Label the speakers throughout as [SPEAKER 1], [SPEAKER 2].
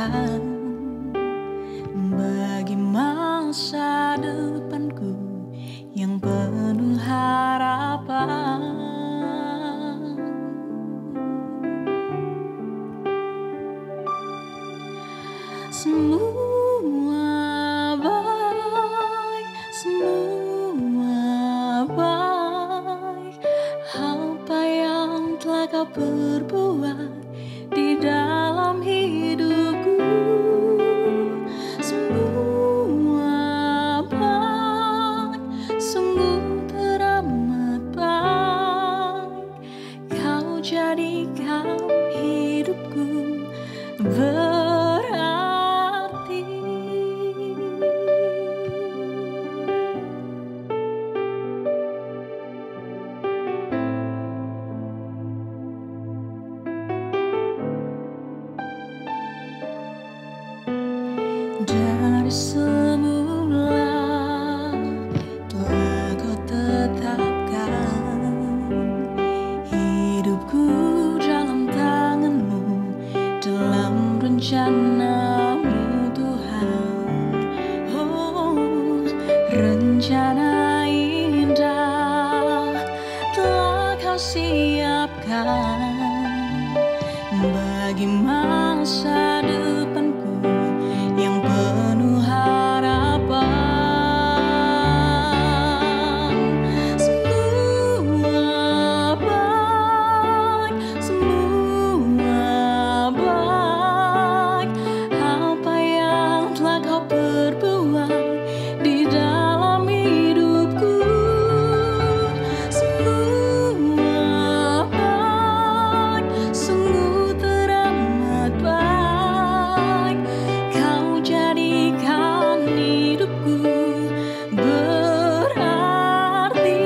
[SPEAKER 1] siapkan bagi masa depanku yang penuh harapan. Semua baik, semua baik. Apa yang telah kau perbuat di dalam hidupku, semua baik, sungguh teramat baik. Kau jadikan hidupku berarti. Dari semula telah kau tetapkan hidupku dalam tanganmu, dalam rencanamu Tuhan. Oh, rencana indah telah kau siapkan bagi masa depanku yang penuh harapan. Semua baik, semua baik. Apa yang telah kau perbuat di dalam hidupku, semua baik, sungguh teramat baik. Kau jadikan hidupku berarti.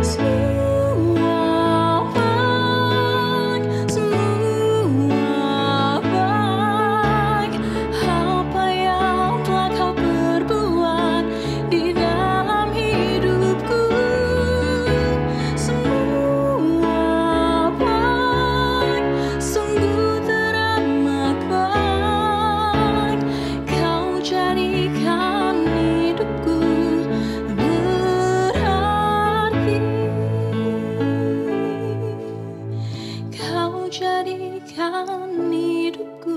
[SPEAKER 1] Semua baik, semua baik. Apa yang telah kau perbuat di dalam hidupku, semua baik, sungguh teramat baik. Kau jadikan hidupku berarti. Kau jadikan hidupku,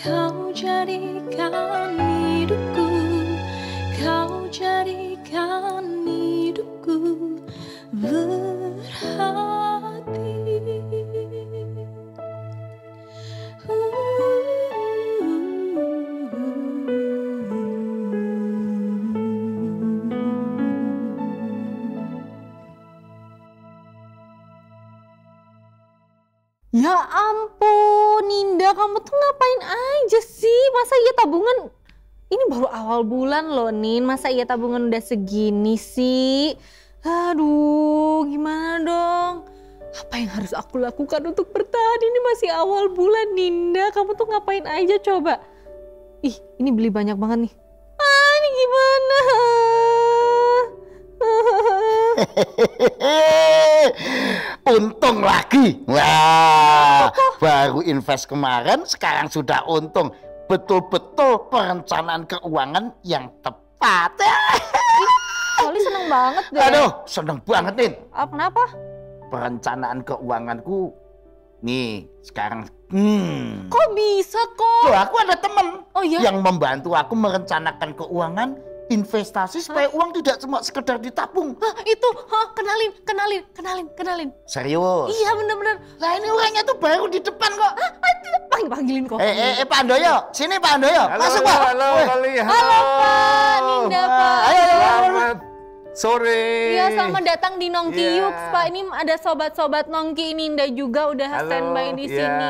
[SPEAKER 1] kau jadikan hidupku, kau jadikan hidupku berarti.
[SPEAKER 2] Ya ampun, Ninda, kamu tuh ngapain aja sih? Masa iya tabungan? Ini baru awal bulan loh, Nin. Masa iya tabungan udah segini sih? Aduh, gimana dong? Apa yang harus aku lakukan untuk bertahan? Ini masih awal bulan, Ninda. Kamu tuh ngapain aja coba? Ih, ini beli banyak banget nih. Ah, ini gimana?
[SPEAKER 3] Untung lagi. Wah, baru invest kemarin sekarang sudah untung. Betul-betul perencanaan keuangan yang tepat.
[SPEAKER 2] Soli seneng banget deh.
[SPEAKER 3] Aduh, seneng banget Nin.
[SPEAKER 2] Kenapa?
[SPEAKER 3] Perencanaan keuanganku nih sekarang.
[SPEAKER 2] Kok bisa kok?
[SPEAKER 3] Loh, aku ada temen
[SPEAKER 2] iya?
[SPEAKER 3] yang membantu aku merencanakan keuangan investasi supaya uang tidak cuma sekedar ditabung.
[SPEAKER 2] Itu, kenalin.
[SPEAKER 3] Serius?
[SPEAKER 2] Iya bener-bener.
[SPEAKER 3] Lah ini orangnya tuh baru di depan kok.
[SPEAKER 2] Panggilin kok.
[SPEAKER 3] Pak Andoyo, sini Pak Andoyo.
[SPEAKER 4] Halo,
[SPEAKER 3] masuk Pak.
[SPEAKER 4] halo, Kali.
[SPEAKER 2] Halo Pak, Ninda Pak.
[SPEAKER 3] Ayo.
[SPEAKER 4] Selamat sore.
[SPEAKER 2] Iya, selamat datang di Nongki
[SPEAKER 4] Iya.
[SPEAKER 2] Yuks, Pak. Ini ada sobat-sobat Nongki Ninda juga udah
[SPEAKER 4] Halo,
[SPEAKER 2] standby di
[SPEAKER 4] iya.
[SPEAKER 2] sini.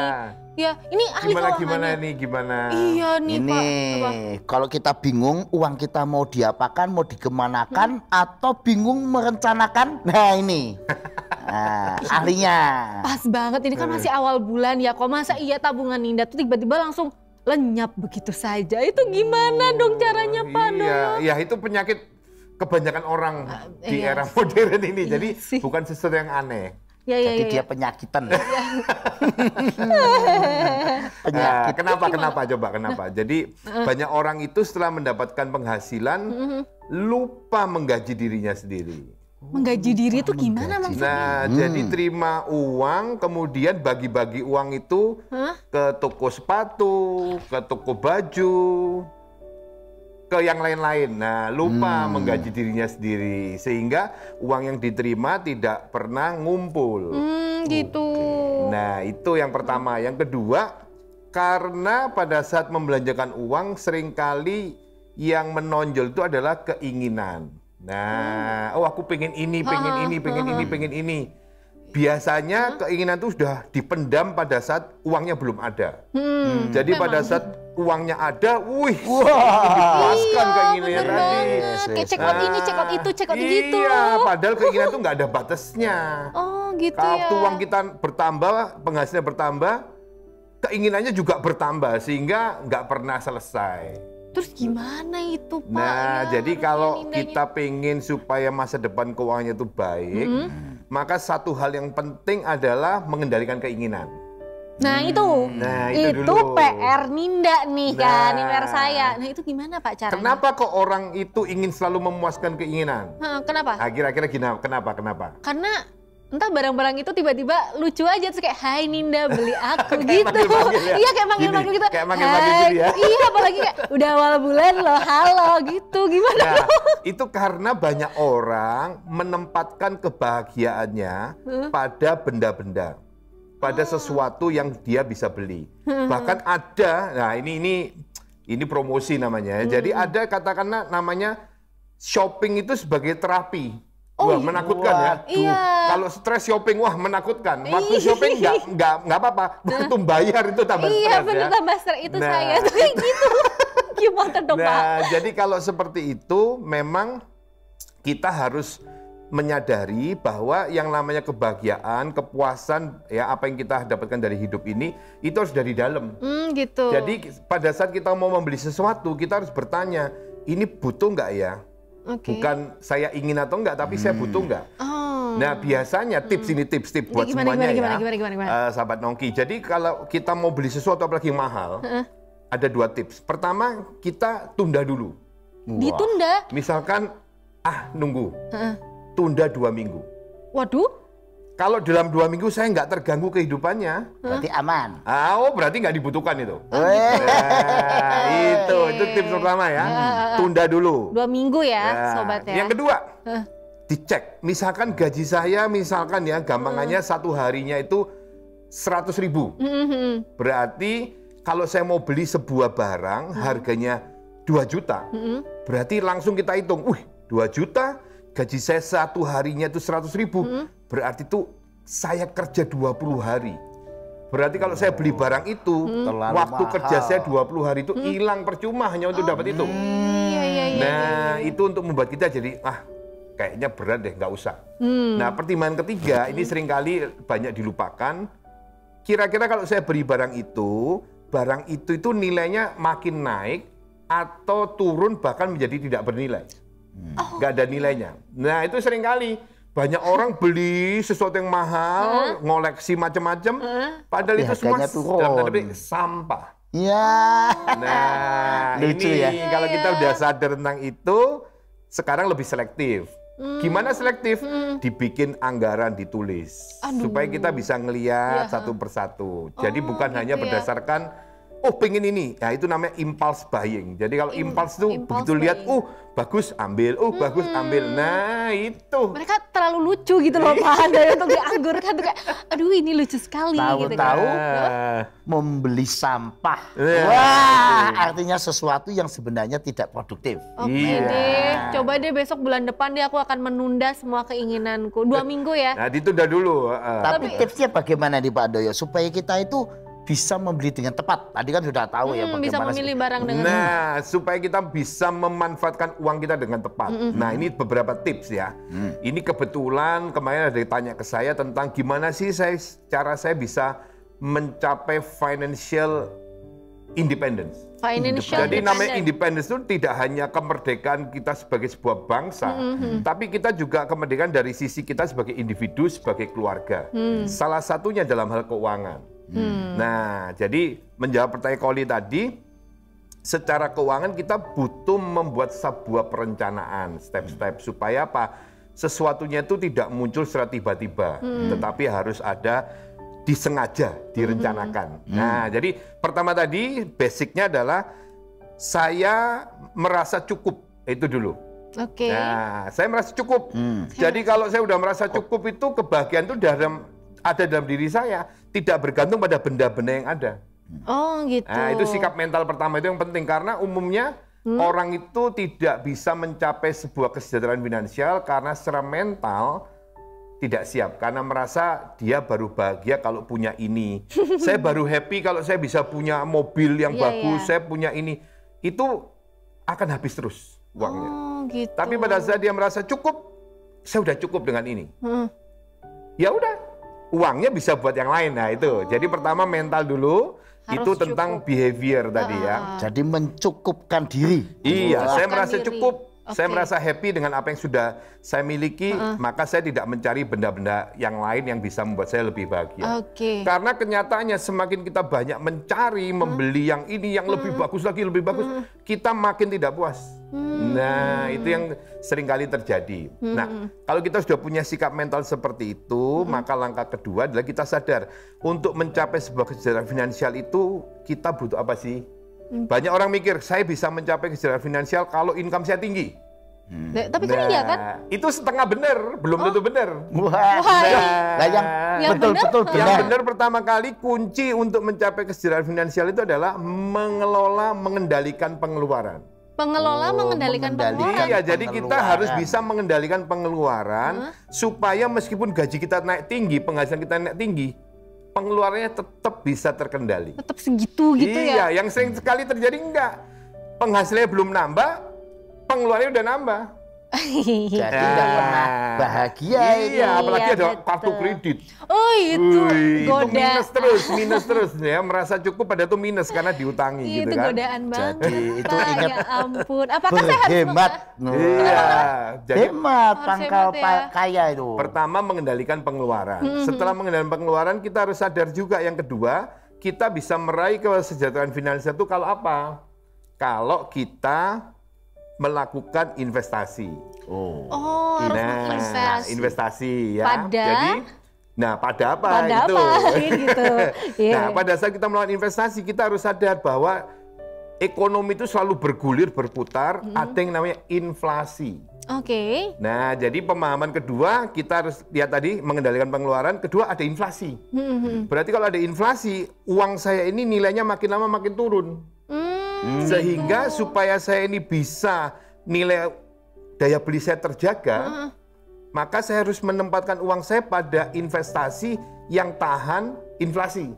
[SPEAKER 2] Ya, ini ahli
[SPEAKER 4] Gimana
[SPEAKER 2] keuangannya.
[SPEAKER 4] nih, gimana?
[SPEAKER 2] Iya nih,
[SPEAKER 3] Ini
[SPEAKER 2] Pak. Apa?
[SPEAKER 3] kalau kita bingung uang kita mau diapakan, mau dikemanakan, atau bingung merencanakan, nah ini ahlinya.
[SPEAKER 2] Pas banget, ini kan masih awal bulan ya. Kok masa iya tabungan Ninda tuh tiba-tiba langsung lenyap begitu saja? Itu gimana dong caranya, Pak?
[SPEAKER 4] Iya, itu penyakit kebanyakan orang di
[SPEAKER 2] iya
[SPEAKER 4] era modern ini.
[SPEAKER 2] Iya
[SPEAKER 4] Jadi
[SPEAKER 2] sih.
[SPEAKER 4] bukan sesuatu yang aneh.
[SPEAKER 2] Ya,
[SPEAKER 3] Jadi dia penyakitan. Penyakit.
[SPEAKER 4] Kenapa? Jadi banyak orang itu setelah mendapatkan penghasilan lupa menggaji dirinya sendiri.
[SPEAKER 2] Menggaji diri itu gimana maksudnya?
[SPEAKER 4] Nah, jadi terima uang, kemudian bagi-bagi uang itu ke toko sepatu, ke toko baju, ke yang lain-lain. Nah, lupa menggaji dirinya sendiri, sehingga uang yang diterima tidak pernah ngumpul.
[SPEAKER 2] Gitu.
[SPEAKER 4] Nah, itu yang pertama. Yang kedua, karena pada saat membelanjakan uang seringkali yang menonjol itu adalah keinginan. Nah, aku pengen ini, pengen ini. Biasanya keinginan itu sudah dipendam pada saat uangnya belum ada. Jadi pada saat uangnya ada, dipuaskan keinginannya
[SPEAKER 2] bener
[SPEAKER 4] tadi.
[SPEAKER 2] banget. Kayak check out ini, check out itu, check out gitu
[SPEAKER 4] Iya,
[SPEAKER 2] loh.
[SPEAKER 4] padahal keinginan itu nggak ada batasnya.
[SPEAKER 2] Oh gitu
[SPEAKER 4] Kalau
[SPEAKER 2] ya.
[SPEAKER 4] waktu uang kita bertambah, penghasilan bertambah, keinginannya juga bertambah sehingga nggak pernah selesai.
[SPEAKER 2] Terus gimana itu, Pak?
[SPEAKER 4] Nah,
[SPEAKER 2] Ya,
[SPEAKER 4] jadi
[SPEAKER 2] harusnya
[SPEAKER 4] kalau
[SPEAKER 2] Nindanya.
[SPEAKER 4] kita pengen supaya masa depan keuangannya itu baik, maka satu hal yang penting adalah mengendalikan keinginan.
[SPEAKER 2] Nah itu,
[SPEAKER 4] Nah, itu dulu.
[SPEAKER 2] PR Ninda nih kan, ini
[SPEAKER 4] Nah.
[SPEAKER 2] PR saya. Nah itu gimana Pak caranya?
[SPEAKER 4] Kenapa kok orang itu ingin selalu memuaskan keinginan?
[SPEAKER 2] Kenapa?
[SPEAKER 4] Nah, kira-kira gini, kenapa?
[SPEAKER 2] Karena entah barang-barang itu tiba-tiba lucu aja terus kayak Hai Ninda beli aku
[SPEAKER 4] Kayak
[SPEAKER 2] gitu.
[SPEAKER 4] manggil-manggil ya?
[SPEAKER 2] Iya kayak manggil-manggil
[SPEAKER 4] Gini,
[SPEAKER 2] gitu.
[SPEAKER 4] kayak manggil-manggil
[SPEAKER 2] Hai.
[SPEAKER 4] gitu ya?
[SPEAKER 2] Iya apalagi kayak udah awal bulan loh, halo gitu. Gimana?
[SPEAKER 4] Nah, itu karena banyak orang menempatkan kebahagiaannya pada benda-benda, pada sesuatu yang dia bisa beli. Bahkan ada, nah ini promosi namanya. Jadi ada katakanlah namanya shopping itu sebagai terapi. Wah, menakutkan ya.
[SPEAKER 2] Iya.
[SPEAKER 4] Kalau stres shopping, wah menakutkan. Waktu shopping nggak apa-apa. Waktu bayar itu tambah
[SPEAKER 2] Iya
[SPEAKER 4] stres
[SPEAKER 2] bener
[SPEAKER 4] ya.
[SPEAKER 2] tambah stres itu
[SPEAKER 4] Nah.
[SPEAKER 2] saya tuh kayak gitu. Gimana dong Pak?
[SPEAKER 4] Nah, jadi kalau seperti itu memang kita harus menyadari bahwa yang namanya kebahagiaan, kepuasan, ya apa yang kita dapatkan dari hidup ini itu harus dari dalam.
[SPEAKER 2] Gitu.
[SPEAKER 4] Jadi pada saat kita mau membeli sesuatu, kita harus bertanya, ini butuh nggak ya?
[SPEAKER 2] Oke.
[SPEAKER 4] Bukan saya ingin atau enggak, tapi saya butuh nggak?
[SPEAKER 2] Oh.
[SPEAKER 4] Nah, biasanya tips buat
[SPEAKER 2] Gimana,
[SPEAKER 4] semuanya
[SPEAKER 2] gimana?
[SPEAKER 4] sahabat Nongki. Jadi kalau kita mau beli sesuatu apalagi yang mahal, ada 2 tips. Pertama, kita tunda dulu.
[SPEAKER 2] Ditunda.
[SPEAKER 4] Misalkan, nunggu. Tunda 2 minggu.
[SPEAKER 2] Waduh.
[SPEAKER 4] Kalau dalam 2 minggu saya nggak terganggu kehidupannya,
[SPEAKER 3] Berarti aman.
[SPEAKER 4] berarti nggak dibutuhkan itu.
[SPEAKER 3] Weh.
[SPEAKER 4] Nah, itu tips pertama ya. Tunda dulu.
[SPEAKER 2] 2 minggu ya,
[SPEAKER 4] Nah,
[SPEAKER 2] sobat ya.
[SPEAKER 4] Yang kedua, dicek. Misalkan gaji saya, misalkan ya, gampangannya satu harinya itu 100.000. Berarti kalau saya mau beli sebuah barang harganya 2 juta, berarti langsung kita hitung, 2 juta, gaji saya satu harinya itu 100.000, berarti itu saya kerja 20 hari. Berarti kalau saya beli barang itu,
[SPEAKER 3] Terlalu
[SPEAKER 4] waktu
[SPEAKER 3] mahal.
[SPEAKER 4] kerja saya 20 hari itu hilang percuma hanya untuk dapat itu.
[SPEAKER 2] Iya.
[SPEAKER 4] Nah, itu untuk membuat kita jadi, kayaknya berat deh, nggak usah. Nah, pertimbangan ketiga, ini seringkali banyak dilupakan. Kira-kira kalau saya beli barang itu nilainya makin naik atau turun bahkan menjadi tidak bernilai. Nggak ada nilainya. Nah, itu seringkali banyak orang beli sesuatu yang mahal, ngoleksi macam-macam, padahal
[SPEAKER 3] Tapi
[SPEAKER 4] itu semua
[SPEAKER 3] harganya turun.
[SPEAKER 4] dalam tanda petik sampah.
[SPEAKER 3] Ya.
[SPEAKER 4] Nah,
[SPEAKER 3] Lucu
[SPEAKER 4] ini
[SPEAKER 3] ya.
[SPEAKER 4] kalau kita udah sadar tentang itu, sekarang lebih selektif. Gimana selektif? Dibikin anggaran, ditulis. Supaya kita bisa ngelihat satu persatu. Jadi bukan hanya
[SPEAKER 2] gitu ya.
[SPEAKER 4] berdasarkan oh pengen ini. Nah itu namanya impulse buying. Jadi kalau impulse itu
[SPEAKER 2] impulse
[SPEAKER 4] begitu lihat,
[SPEAKER 2] buying.
[SPEAKER 4] bagus ambil, bagus ambil. Nah itu.
[SPEAKER 2] Mereka terlalu lucu gitu loh Pak Handoyo untuk dianggurkan tuh kayak aduh ini lucu sekali gitu kan.
[SPEAKER 3] Tahu-tahu
[SPEAKER 4] Nah,
[SPEAKER 3] membeli sampah.
[SPEAKER 4] Ya,
[SPEAKER 3] Wah, artinya sesuatu yang sebenarnya tidak produktif.
[SPEAKER 2] Oke
[SPEAKER 4] Iya.
[SPEAKER 2] deh, coba deh besok bulan depan deh aku akan menunda semua keinginanku. 2 minggu ya.
[SPEAKER 4] nah ditunda dulu.
[SPEAKER 3] Tapi tipsnya bagaimana nih Pak Handoyo supaya kita itu bisa membeli dengan tepat? Tadi kan sudah tahu ya bagaimana.
[SPEAKER 2] Bisa memilih barang dengan
[SPEAKER 4] Nah, supaya kita bisa memanfaatkan uang kita dengan tepat. Nah, ini beberapa tips ya. Ini kebetulan kemarin ada yang tanya ke saya tentang gimana sih cara saya bisa mencapai financial independence.
[SPEAKER 2] financial
[SPEAKER 4] Jadi namanya
[SPEAKER 2] independence.
[SPEAKER 4] independence itu tidak hanya kemerdekaan kita sebagai sebuah bangsa, tapi kita juga kemerdekaan dari sisi kita sebagai individu, sebagai keluarga. Salah satunya dalam hal keuangan. Nah, jadi menjawab pertanyaan Koli tadi, secara keuangan kita butuh membuat sebuah perencanaan, step-step supaya apa? Sesuatunya itu tidak muncul secara tiba-tiba, tetapi harus ada disengaja, direncanakan. Nah, jadi pertama tadi basicnya adalah saya merasa cukup, itu dulu.
[SPEAKER 2] Oke.
[SPEAKER 4] Nah, saya merasa cukup. Jadi kalau saya udah merasa cukup itu kebahagiaan itu ada dalam diri saya, tidak bergantung pada benda-benda yang ada.
[SPEAKER 2] Oh gitu.
[SPEAKER 4] Nah, itu sikap mental pertama itu yang penting karena umumnya orang itu tidak bisa mencapai sebuah kesejahteraan finansial karena secara mental tidak siap karena merasa dia baru bahagia kalau punya ini. Saya baru happy kalau saya bisa punya mobil yang
[SPEAKER 2] Iya,
[SPEAKER 4] bagus,
[SPEAKER 2] iya.
[SPEAKER 4] saya punya ini. Itu akan habis terus uangnya.
[SPEAKER 2] Oh gitu.
[SPEAKER 4] Tapi pada saat dia merasa cukup, saya udah cukup dengan ini. Ya udah, uangnya bisa buat yang lain. Nah itu. Jadi pertama mental dulu,
[SPEAKER 2] Harus
[SPEAKER 4] itu tentang
[SPEAKER 2] cukup.
[SPEAKER 4] behavior tadi ya.
[SPEAKER 3] Jadi mencukupkan diri.
[SPEAKER 4] Iya, saya
[SPEAKER 2] Mencukupkan
[SPEAKER 4] merasa
[SPEAKER 2] diri.
[SPEAKER 4] cukup. Saya
[SPEAKER 2] Oke.
[SPEAKER 4] merasa happy dengan apa yang sudah saya miliki, maka saya tidak mencari benda-benda yang lain yang bisa membuat saya lebih bahagia.
[SPEAKER 2] Oke.
[SPEAKER 4] Karena kenyataannya semakin kita banyak mencari, membeli yang ini, yang lebih bagus lagi, lebih bagus, kita makin tidak puas. Nah, itu yang seringkali terjadi. Nah, kalau kita sudah punya sikap mental seperti itu, maka langkah kedua adalah kita sadar, untuk mencapai sebuah kesejahteraan finansial itu, kita butuh apa sih? Banyak orang mikir, saya bisa mencapai kesejahteraan finansial kalau income saya tinggi.
[SPEAKER 2] Tapi kan iya kan?
[SPEAKER 4] Itu setengah benar, belum tentu benar.
[SPEAKER 3] Wah, nah, yang
[SPEAKER 2] Yang
[SPEAKER 3] betul-betul
[SPEAKER 4] Yang
[SPEAKER 3] benar.
[SPEAKER 4] benar pertama kali kunci untuk mencapai kesejahteraan finansial itu adalah mengendalikan pengeluaran.
[SPEAKER 2] Pengelola mengendalikan pengeluaran.
[SPEAKER 4] Iya, jadi kita
[SPEAKER 3] pengeluaran.
[SPEAKER 4] harus bisa mengendalikan pengeluaran supaya meskipun gaji kita naik tinggi, penghasilan kita naik tinggi, pengeluarannya tetap bisa terkendali.
[SPEAKER 2] Tetap segitu gitu ya.
[SPEAKER 4] Iya, yang sering sekali terjadi enggak. Penghasilannya belum nambah, pengeluarannya udah nambah.
[SPEAKER 3] Jadi nggak pernah bahagia itu.
[SPEAKER 4] Iya, apalagi
[SPEAKER 2] Iya,
[SPEAKER 4] ada
[SPEAKER 2] betul.
[SPEAKER 4] kartu kredit.
[SPEAKER 2] Oh itu
[SPEAKER 4] Wih, itu
[SPEAKER 2] goda.
[SPEAKER 4] minus terus ya, merasa cukup pada tuh minus karena diutangi
[SPEAKER 2] Itu
[SPEAKER 4] gitu kan.
[SPEAKER 2] godaan banget.
[SPEAKER 3] Jadi itu
[SPEAKER 2] Pak.
[SPEAKER 3] ingat
[SPEAKER 2] Ya ampun. Apakah saya harus
[SPEAKER 3] Berhemat.
[SPEAKER 4] Iya, jadi
[SPEAKER 3] Hemat
[SPEAKER 2] Harus
[SPEAKER 3] pangkal
[SPEAKER 2] hemat ya.
[SPEAKER 3] kaya itu.
[SPEAKER 4] pertama mengendalikan pengeluaran. Setelah mengendalikan pengeluaran, kita harus sadar juga yang kedua, kita bisa meraih kesejahteraan finansial itu kalau apa? Kalau kita melakukan investasi.
[SPEAKER 3] Oh.
[SPEAKER 2] Oh, harus invest.
[SPEAKER 4] Investasi ya.
[SPEAKER 2] Pada?
[SPEAKER 4] Jadi, pada apa?
[SPEAKER 2] Pada
[SPEAKER 4] gitu.
[SPEAKER 2] apa gitu. Iya.
[SPEAKER 4] Nah, pada saat kita melakukan investasi, kita harus sadar bahwa ekonomi itu selalu bergulir, berputar, ada yang namanya inflasi.
[SPEAKER 2] Oke.
[SPEAKER 4] Nah, jadi pemahaman kedua, kita harus lihat tadi mengendalikan pengeluaran, kedua ada inflasi. Berarti kalau ada inflasi, uang saya ini nilainya makin lama makin turun. Sehingga supaya saya ini bisa nilai daya beli saya terjaga, maka saya harus menempatkan uang saya pada investasi yang tahan inflasi.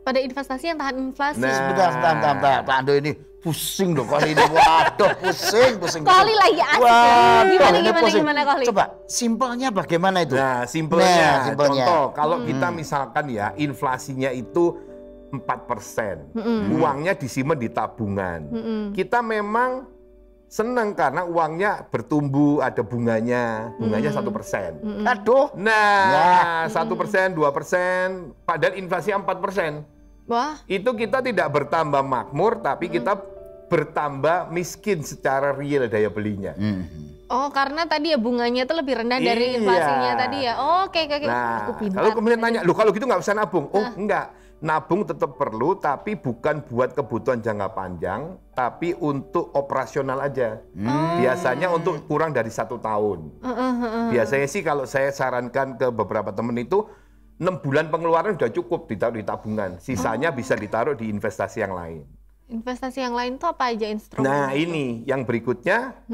[SPEAKER 2] Pada investasi yang tahan inflasi.
[SPEAKER 4] Nah.
[SPEAKER 3] Sebentar. Pak Ando ini pusing loh kali ini. Waduh, pusing.
[SPEAKER 2] Kali lagi asik.
[SPEAKER 3] Waduh, ini
[SPEAKER 2] Gimana
[SPEAKER 3] pusing.
[SPEAKER 2] Kali?
[SPEAKER 3] Coba, simpelnya bagaimana itu?
[SPEAKER 4] Nah, simpelnya,
[SPEAKER 3] Nah, simpelnya.
[SPEAKER 4] contoh, kalau kita misalkan ya, inflasinya itu 4%, uangnya disimpan di tabungan. Kita memang senang karena uangnya bertumbuh, ada bunganya 1%.
[SPEAKER 3] Aduh.
[SPEAKER 4] Nah, 1%, 2%, padahal inflasi 4%.
[SPEAKER 2] Wah.
[SPEAKER 4] Itu kita tidak bertambah makmur, tapi kita bertambah miskin secara real daya belinya.
[SPEAKER 2] Oh, karena tadi ya bunganya itu lebih rendah dari
[SPEAKER 4] Iya.
[SPEAKER 2] inflasinya tadi ya. Oh, oke.
[SPEAKER 4] Nah,
[SPEAKER 2] Aku pintar.
[SPEAKER 4] kalau kemudian tanya, loh kalau gitu nggak usah nabung? Oh, enggak. nabung tetap perlu, tapi bukan buat kebutuhan jangka panjang, tapi untuk operasional aja. Biasanya untuk kurang dari 1 tahun. Biasanya sih kalau saya sarankan ke beberapa teman itu 6 bulan pengeluaran udah cukup ditaruh di tabungan. Sisanya bisa ditaruh di investasi yang lain.
[SPEAKER 2] Investasi yang lain tuh apa aja instrumen?
[SPEAKER 4] Nah ini yang berikutnya,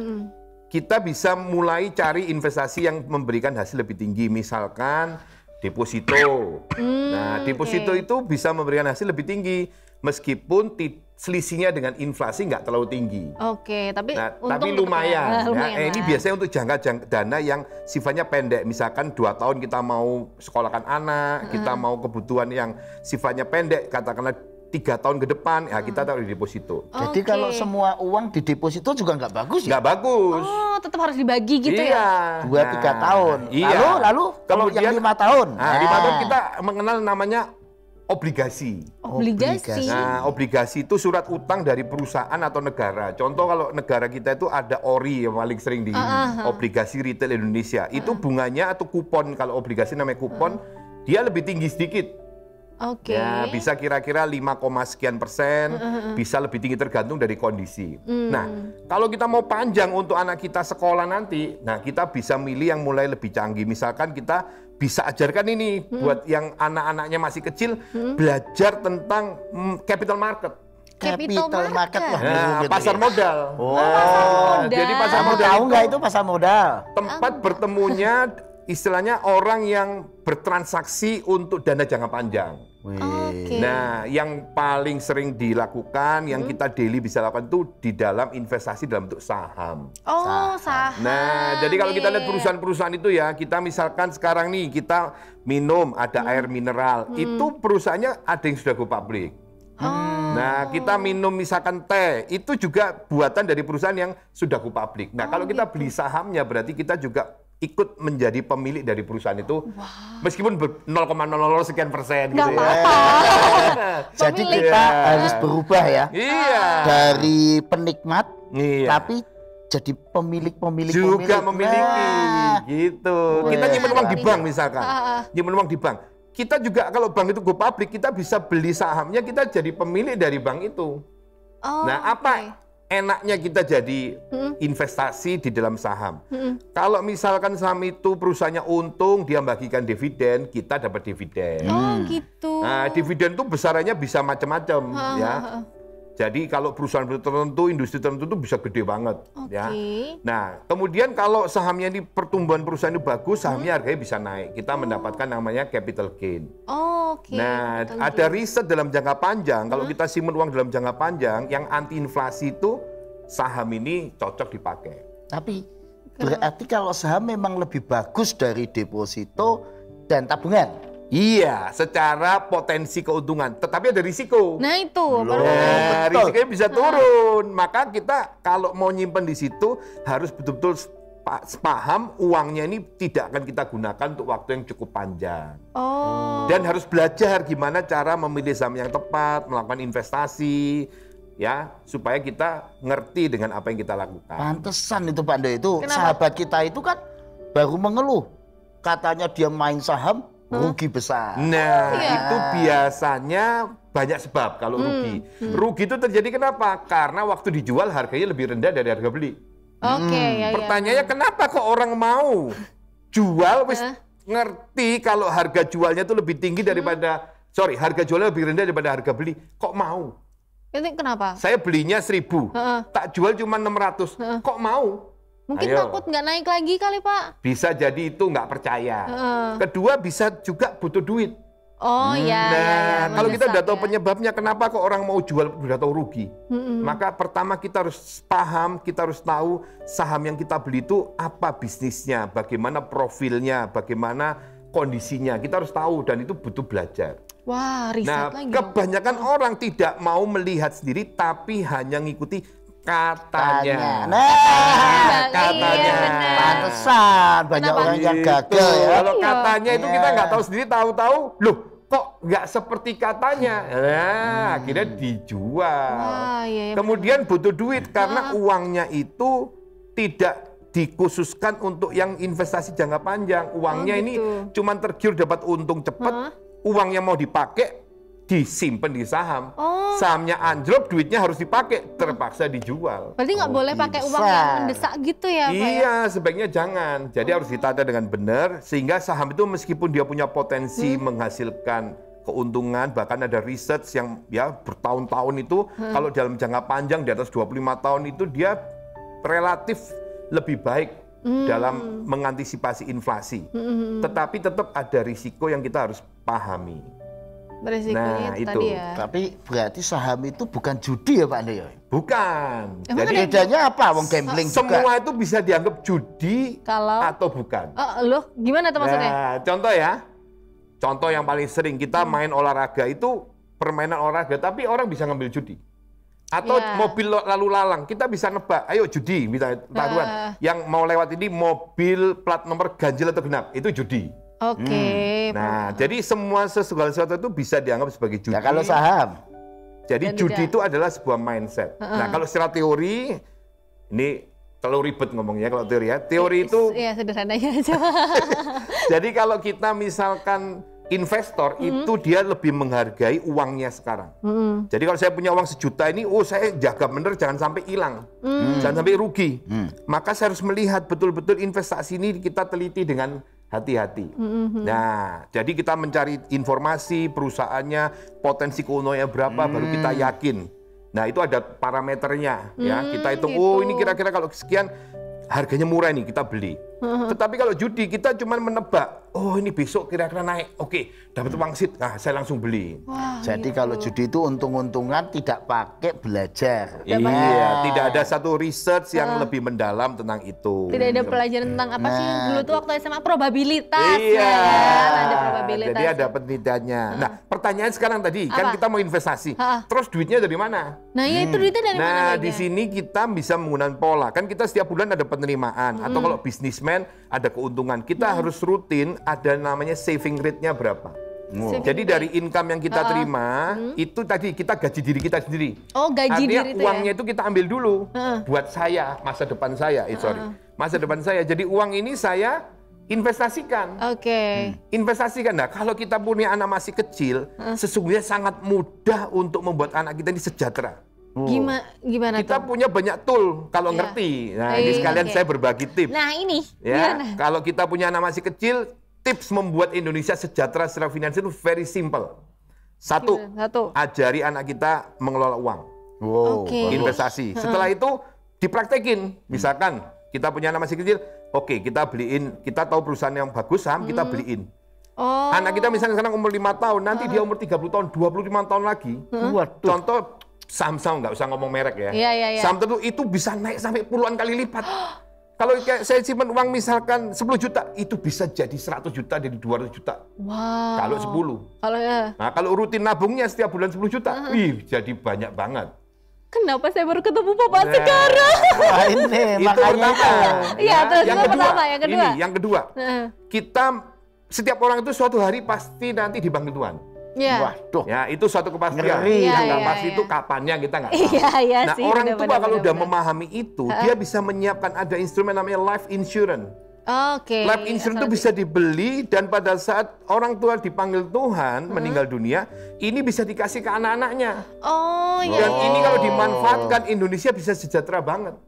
[SPEAKER 4] kita bisa mulai cari investasi yang memberikan hasil lebih tinggi. Misalkan deposito. Nah, deposito itu bisa memberikan hasil lebih tinggi meskipun selisihnya dengan inflasi nggak terlalu tinggi.
[SPEAKER 2] Oke, tapi
[SPEAKER 4] tapi lumayan. Ini biasanya untuk jangka dana yang sifatnya pendek. Misalkan 2 tahun kita mau sekolahkan anak, kita mau kebutuhan yang sifatnya pendek, katakanlah 3 tahun ke depan, ya kita taruh di deposito.
[SPEAKER 3] Jadi kalau semua uang di deposito juga nggak bagus ya?
[SPEAKER 4] Nggak bagus.
[SPEAKER 2] Oh, tetap harus dibagi gitu
[SPEAKER 4] Iya.
[SPEAKER 2] ya?
[SPEAKER 3] 2-3 tahun.
[SPEAKER 4] Iya.
[SPEAKER 3] Lalu kalau yang 5 tahun?
[SPEAKER 4] Nah, 5 tahun kita mengenal namanya obligasi.
[SPEAKER 2] Obligasi.
[SPEAKER 4] Nah, obligasi itu surat utang dari perusahaan atau negara. Contoh kalau negara kita itu ada ORI yang paling sering di obligasi retail Indonesia. Itu bunganya atau kupon, kalau obligasi namanya kupon, dia lebih tinggi sedikit.
[SPEAKER 2] Oke.
[SPEAKER 4] Ya, bisa kira-kira 5, sekian persen, bisa lebih tinggi tergantung dari kondisi. Nah, kalau kita mau panjang untuk anak kita sekolah nanti, nah kita bisa milih yang mulai lebih canggih. Misalkan kita bisa ajarkan ini buat yang anak-anaknya masih kecil, belajar tentang capital market.
[SPEAKER 3] Capital market. Wah,
[SPEAKER 4] Nah,
[SPEAKER 3] gitu
[SPEAKER 4] pasar
[SPEAKER 3] ya.
[SPEAKER 4] modal.
[SPEAKER 3] Oh.
[SPEAKER 4] Jadi pasar
[SPEAKER 3] Kamu
[SPEAKER 4] modal
[SPEAKER 3] tahu
[SPEAKER 4] itu
[SPEAKER 3] nggak itu pasar modal?
[SPEAKER 4] tempat bertemunya istilahnya orang yang bertransaksi untuk dana jangka panjang.
[SPEAKER 2] Oke.
[SPEAKER 4] Nah, yang paling sering dilakukan, yang kita daily bisa lakukan itu di dalam investasi dalam bentuk saham.
[SPEAKER 2] Oh, saham.
[SPEAKER 4] Nah, jadi kalau kita lihat perusahaan-perusahaan itu ya, kita misalkan sekarang nih kita minum ada air mineral, itu perusahaannya ada yang sudah go public. Nah, kita minum misalkan teh, itu juga buatan dari perusahaan yang sudah go public. Nah, kalau kita beli sahamnya berarti kita juga ikut menjadi pemilik dari perusahaan itu, meskipun 0,00 sekian persen gitu ya.
[SPEAKER 3] Jadi
[SPEAKER 2] Pemilik.
[SPEAKER 3] kita harus berubah ya.
[SPEAKER 4] Iya.
[SPEAKER 3] Dari penikmat,
[SPEAKER 4] Iya.
[SPEAKER 3] tapi jadi pemilik-pemilik.
[SPEAKER 4] Juga memiliki,
[SPEAKER 3] Nah,
[SPEAKER 4] gitu. Kita
[SPEAKER 3] Wah.
[SPEAKER 4] nyimpen uang di bank misalkan, nyimpen uang di bank. Kita juga kalau bank itu go public, kita bisa beli sahamnya, kita jadi pemilik dari bank itu.
[SPEAKER 2] Oh,
[SPEAKER 4] Nah, apa enaknya kita jadi investasi di dalam saham? Kalau misalkan saham itu perusahaannya untung, dia bagikan dividen, kita dapat dividen.
[SPEAKER 2] Oh, gitu.
[SPEAKER 4] Nah, dividen itu besarannya bisa macam-macam, ya. Jadi kalau perusahaan tertentu, industri tertentu itu bisa gede banget, ya. Nah, kemudian kalau sahamnya ini pertumbuhan perusahaan itu bagus, sahamnya harganya bisa naik. Kita mendapatkan namanya capital gain.
[SPEAKER 2] Oke.
[SPEAKER 4] Nah, ada riset dalam jangka panjang, kalau kita simpan uang dalam jangka panjang, yang anti inflasi itu saham ini cocok dipakai.
[SPEAKER 3] Tapi berarti kalau saham memang lebih bagus dari deposito dan tabungan.
[SPEAKER 4] Iya, secara potensi keuntungan, tetapi ada risiko.
[SPEAKER 2] Nah, itu.
[SPEAKER 4] Nah,
[SPEAKER 3] betul.
[SPEAKER 4] risikonya bisa turun. Maka kita kalau mau nyimpen di situ harus betul-betul paham uangnya ini tidak akan kita gunakan untuk waktu yang cukup panjang.
[SPEAKER 2] Oh.
[SPEAKER 4] Dan harus belajar gimana cara memilih saham yang tepat, melakukan investasi, ya, supaya kita ngerti dengan apa yang kita lakukan.
[SPEAKER 3] Pantesan itu Pak Ndo, itu
[SPEAKER 2] Kenapa?
[SPEAKER 3] sahabat kita itu kan baru mengeluh. Katanya dia main saham, rugi besar.
[SPEAKER 4] Nah,
[SPEAKER 2] Iya.
[SPEAKER 4] itu biasanya banyak sebab kalau rugi. Rugi itu terjadi kenapa? Karena waktu dijual harganya lebih rendah dari harga beli.
[SPEAKER 2] Oke, ya, ya.
[SPEAKER 4] Pertanyaannya kenapa kok orang mau jual wis ngerti kalau harga jualnya itu lebih tinggi daripada harga jualnya lebih rendah daripada harga beli. Kok mau?
[SPEAKER 2] Itu kenapa?
[SPEAKER 4] Saya belinya 1.000, tak jual cuma 600. Kok mau?
[SPEAKER 2] Mungkin
[SPEAKER 4] Ayo.
[SPEAKER 2] takut nggak naik lagi kali, Pak.
[SPEAKER 4] Bisa jadi itu nggak percaya. Kedua bisa juga butuh duit.
[SPEAKER 2] Oh, ya,
[SPEAKER 4] Nah, kalau kita udah
[SPEAKER 2] mendesak
[SPEAKER 4] tahu
[SPEAKER 2] ya.
[SPEAKER 4] penyebabnya kenapa kok orang mau jual udah tahu rugi. Maka pertama kita harus paham, kita harus tahu saham yang kita beli itu apa bisnisnya, bagaimana profilnya, bagaimana kondisinya. Kita harus tahu dan itu butuh belajar.
[SPEAKER 2] Wah, riset
[SPEAKER 4] Nah,
[SPEAKER 2] lagi dong.
[SPEAKER 4] kebanyakan orang tidak mau melihat sendiri tapi hanya ngikuti katanya.
[SPEAKER 3] Nah,
[SPEAKER 4] katanya.
[SPEAKER 2] Iya, benar.
[SPEAKER 3] pantesan banyak
[SPEAKER 2] Kenapa?
[SPEAKER 3] orang yang
[SPEAKER 4] Gitu.
[SPEAKER 3] gagal ya.
[SPEAKER 4] Kalau
[SPEAKER 2] Iya.
[SPEAKER 4] katanya itu kita
[SPEAKER 3] Iya.
[SPEAKER 4] nggak tahu sendiri, tahu-tahu, loh kok nggak seperti katanya. Nah, akhirnya dijual.
[SPEAKER 2] Wah, iya, iya,
[SPEAKER 4] Kemudian butuh duit karena uangnya itu tidak dikhususkan untuk yang investasi jangka panjang. Uangnya ini
[SPEAKER 2] gitu.
[SPEAKER 4] cuma tergiur dapat untung cepat, uangnya mau dipakai disimpan di saham.
[SPEAKER 2] Oh.
[SPEAKER 4] Sahamnya anjlok, duitnya harus dipakai, terpaksa dijual.
[SPEAKER 2] Berarti nggak boleh pakai uang
[SPEAKER 3] bisa.
[SPEAKER 2] yang mendesak gitu ya, Pak? Ya?
[SPEAKER 4] Iya, sebaiknya jangan. Jadi harus ditata dengan benar, sehingga saham itu meskipun dia punya potensi menghasilkan keuntungan, bahkan ada research yang ya bertahun-tahun itu, kalau dalam jangka panjang di atas 25 tahun itu dia relatif lebih baik dalam mengantisipasi inflasi. Tetapi tetap ada risiko yang kita harus pahami.
[SPEAKER 2] Beresikonya
[SPEAKER 4] Nah,
[SPEAKER 2] itu
[SPEAKER 4] itu.
[SPEAKER 2] tadi ya.
[SPEAKER 3] Tapi berarti saham itu bukan judi ya Pak Leo?
[SPEAKER 4] Bukan.
[SPEAKER 2] Emang
[SPEAKER 4] Jadi
[SPEAKER 2] ada-
[SPEAKER 3] Bedanya apa? Wong gambling juga.
[SPEAKER 4] semua itu bisa dianggap judi
[SPEAKER 2] Kalau
[SPEAKER 4] atau bukan.
[SPEAKER 2] loh, gimana tuh maksudnya?
[SPEAKER 4] Nah, contoh ya. Contoh yang paling sering kita main olahraga itu permainan olahraga, tapi orang bisa ngambil judi. Atau
[SPEAKER 2] Ya.
[SPEAKER 4] mobil lalu lalang, kita bisa nebak, ayo judi, misalnya taruhan. Yang mau lewat ini mobil plat nomor ganjil atau genap, itu judi.
[SPEAKER 2] Oke.
[SPEAKER 4] Nah, jadi semua segala sesuatu itu bisa dianggap sebagai judi.
[SPEAKER 3] Ya kalau saham.
[SPEAKER 4] Jadi
[SPEAKER 2] Dan
[SPEAKER 4] judi
[SPEAKER 2] tidak.
[SPEAKER 4] itu adalah sebuah mindset. Nah, kalau secara teori, ini terlalu ribet ngomongnya kalau teori ya. Teori itu,
[SPEAKER 2] Ya sederhananya aja.
[SPEAKER 4] jadi kalau kita misalkan investor itu dia lebih menghargai uangnya sekarang. Jadi kalau saya punya uang 1 juta ini, oh saya jaga bener jangan sampai hilang, jangan sampai rugi. Maka saya harus melihat betul-betul investasi ini kita teliti dengan hati-hati. Nah, jadi kita mencari informasi perusahaannya, potensi keuntungannya berapa, baru kita yakin. Nah, itu ada parameternya, ya. Kita hitung, oh ini kira-kira kalau sekian harganya murah nih, kita beli. Tetapi kalau judi kita cuma menebak, oh ini besok kira-kira naik, oke, dapat wangsit, nah saya langsung beli.
[SPEAKER 2] Wah,
[SPEAKER 3] Jadi kalau judi itu untung-untungan tidak pakai belajar.
[SPEAKER 4] Iya, tidak ada satu research yang lebih mendalam tentang itu.
[SPEAKER 2] tidak ada pelajaran tentang apa sih
[SPEAKER 3] Nah,
[SPEAKER 2] dulu tuh waktu SMA probabilitas
[SPEAKER 4] Iya,
[SPEAKER 2] ya kan? Ada probabilitas.
[SPEAKER 4] jadi ada penelitiannya. Nah, pertanyaan sekarang tadi, kan
[SPEAKER 2] Apa?
[SPEAKER 4] kita mau investasi,
[SPEAKER 2] Ha.
[SPEAKER 4] terus duitnya dari mana?
[SPEAKER 2] Nah, ya itu duitnya dari mana
[SPEAKER 4] Nah,
[SPEAKER 2] duitnya?
[SPEAKER 4] di sini kita bisa menggunakan pola. Kan kita setiap bulan ada penerimaan, atau kalau bisnismen ada keuntungan. Kita harus rutin ada namanya saving rate-nya berapa.
[SPEAKER 2] Saving
[SPEAKER 4] Jadi
[SPEAKER 2] rate.
[SPEAKER 4] dari income yang kita terima, itu tadi kita gaji diri kita sendiri.
[SPEAKER 2] Oh, gaji
[SPEAKER 4] Artinya
[SPEAKER 2] diri itu
[SPEAKER 4] uangnya
[SPEAKER 2] ya?
[SPEAKER 4] itu kita ambil dulu buat saya, masa depan saya. Masa depan saya. Jadi uang ini saya investasikan.
[SPEAKER 2] Oke.
[SPEAKER 4] Investasikan. Nah, kalau kita punya anak masih kecil, sesungguhnya sangat mudah untuk membuat anak kita ini sejahtera.
[SPEAKER 2] Gimana
[SPEAKER 4] Kita
[SPEAKER 2] tuh?
[SPEAKER 4] punya banyak tool kalau
[SPEAKER 2] Iya.
[SPEAKER 4] ngerti. Nah, ini sekalian
[SPEAKER 2] oke.
[SPEAKER 4] saya berbagi tips.
[SPEAKER 2] Nah, ini
[SPEAKER 4] Ya,
[SPEAKER 2] gimana?
[SPEAKER 4] kalau kita punya anak masih kecil, tips membuat Indonesia sejahtera secara finansial itu very simple. Satu,
[SPEAKER 2] Satu.
[SPEAKER 4] ajari anak kita mengelola uang,
[SPEAKER 3] Wow.
[SPEAKER 2] Oke.
[SPEAKER 4] investasi. Setelah itu dipraktekin. Misalkan kita punya anak masih kecil, oke kita beliin, kita tahu perusahaan yang bagus saham, kita beliin.
[SPEAKER 2] Oh.
[SPEAKER 4] Anak kita misalnya sekarang umur 5 tahun, nanti dia umur 30 tahun, 25 tahun lagi.
[SPEAKER 3] Waduh.
[SPEAKER 4] Contoh saham-saham, nggak usah ngomong merek ya.
[SPEAKER 2] Iya.
[SPEAKER 4] Saham tentu itu bisa naik sampai puluhan kali lipat. Kalau kayak saya simpan uang misalkan 10 juta, itu bisa jadi 100 juta, jadi 200 juta.
[SPEAKER 2] Wow.
[SPEAKER 4] Kalau 10.
[SPEAKER 2] Kalau ya.
[SPEAKER 4] Nah, kalau rutin nabungnya setiap bulan 10 juta, wih, jadi banyak banget.
[SPEAKER 2] Kenapa saya baru ketemu Bapak
[SPEAKER 4] Nah,
[SPEAKER 2] sekarang?
[SPEAKER 3] Wah, ini
[SPEAKER 4] Itu
[SPEAKER 3] makanya
[SPEAKER 4] pertama.
[SPEAKER 3] itu.
[SPEAKER 2] Iya, terus
[SPEAKER 4] yang
[SPEAKER 2] itu
[SPEAKER 4] kedua,
[SPEAKER 2] pertama, yang kedua.
[SPEAKER 4] Ini, yang kedua.
[SPEAKER 2] Heeh.
[SPEAKER 4] Kita, setiap orang itu suatu hari pasti nanti dipanggil Tuhan.
[SPEAKER 2] Iya.
[SPEAKER 3] Waduh.
[SPEAKER 4] Ya, itu suatu kepastian.
[SPEAKER 3] Ngeri.
[SPEAKER 4] Yang
[SPEAKER 2] Iya,
[SPEAKER 4] nggak
[SPEAKER 2] iya,
[SPEAKER 4] pasti
[SPEAKER 2] iya.
[SPEAKER 4] itu kapannya kita nggak tahu.
[SPEAKER 2] Iya
[SPEAKER 4] Nah,
[SPEAKER 2] sih.
[SPEAKER 4] orang tua
[SPEAKER 2] benar,
[SPEAKER 4] kalau udah
[SPEAKER 2] benar.
[SPEAKER 4] memahami itu, dia bisa menyiapkan ada instrumen namanya life insurance.
[SPEAKER 2] Oke.
[SPEAKER 4] Life insurance itu bisa dibeli dan pada saat orang tua dipanggil Tuhan, meninggal dunia, ini bisa dikasih ke anak-anaknya.
[SPEAKER 2] Oh, iya.
[SPEAKER 4] Dan ini kalau dimanfaatkan, Indonesia bisa sejahtera banget.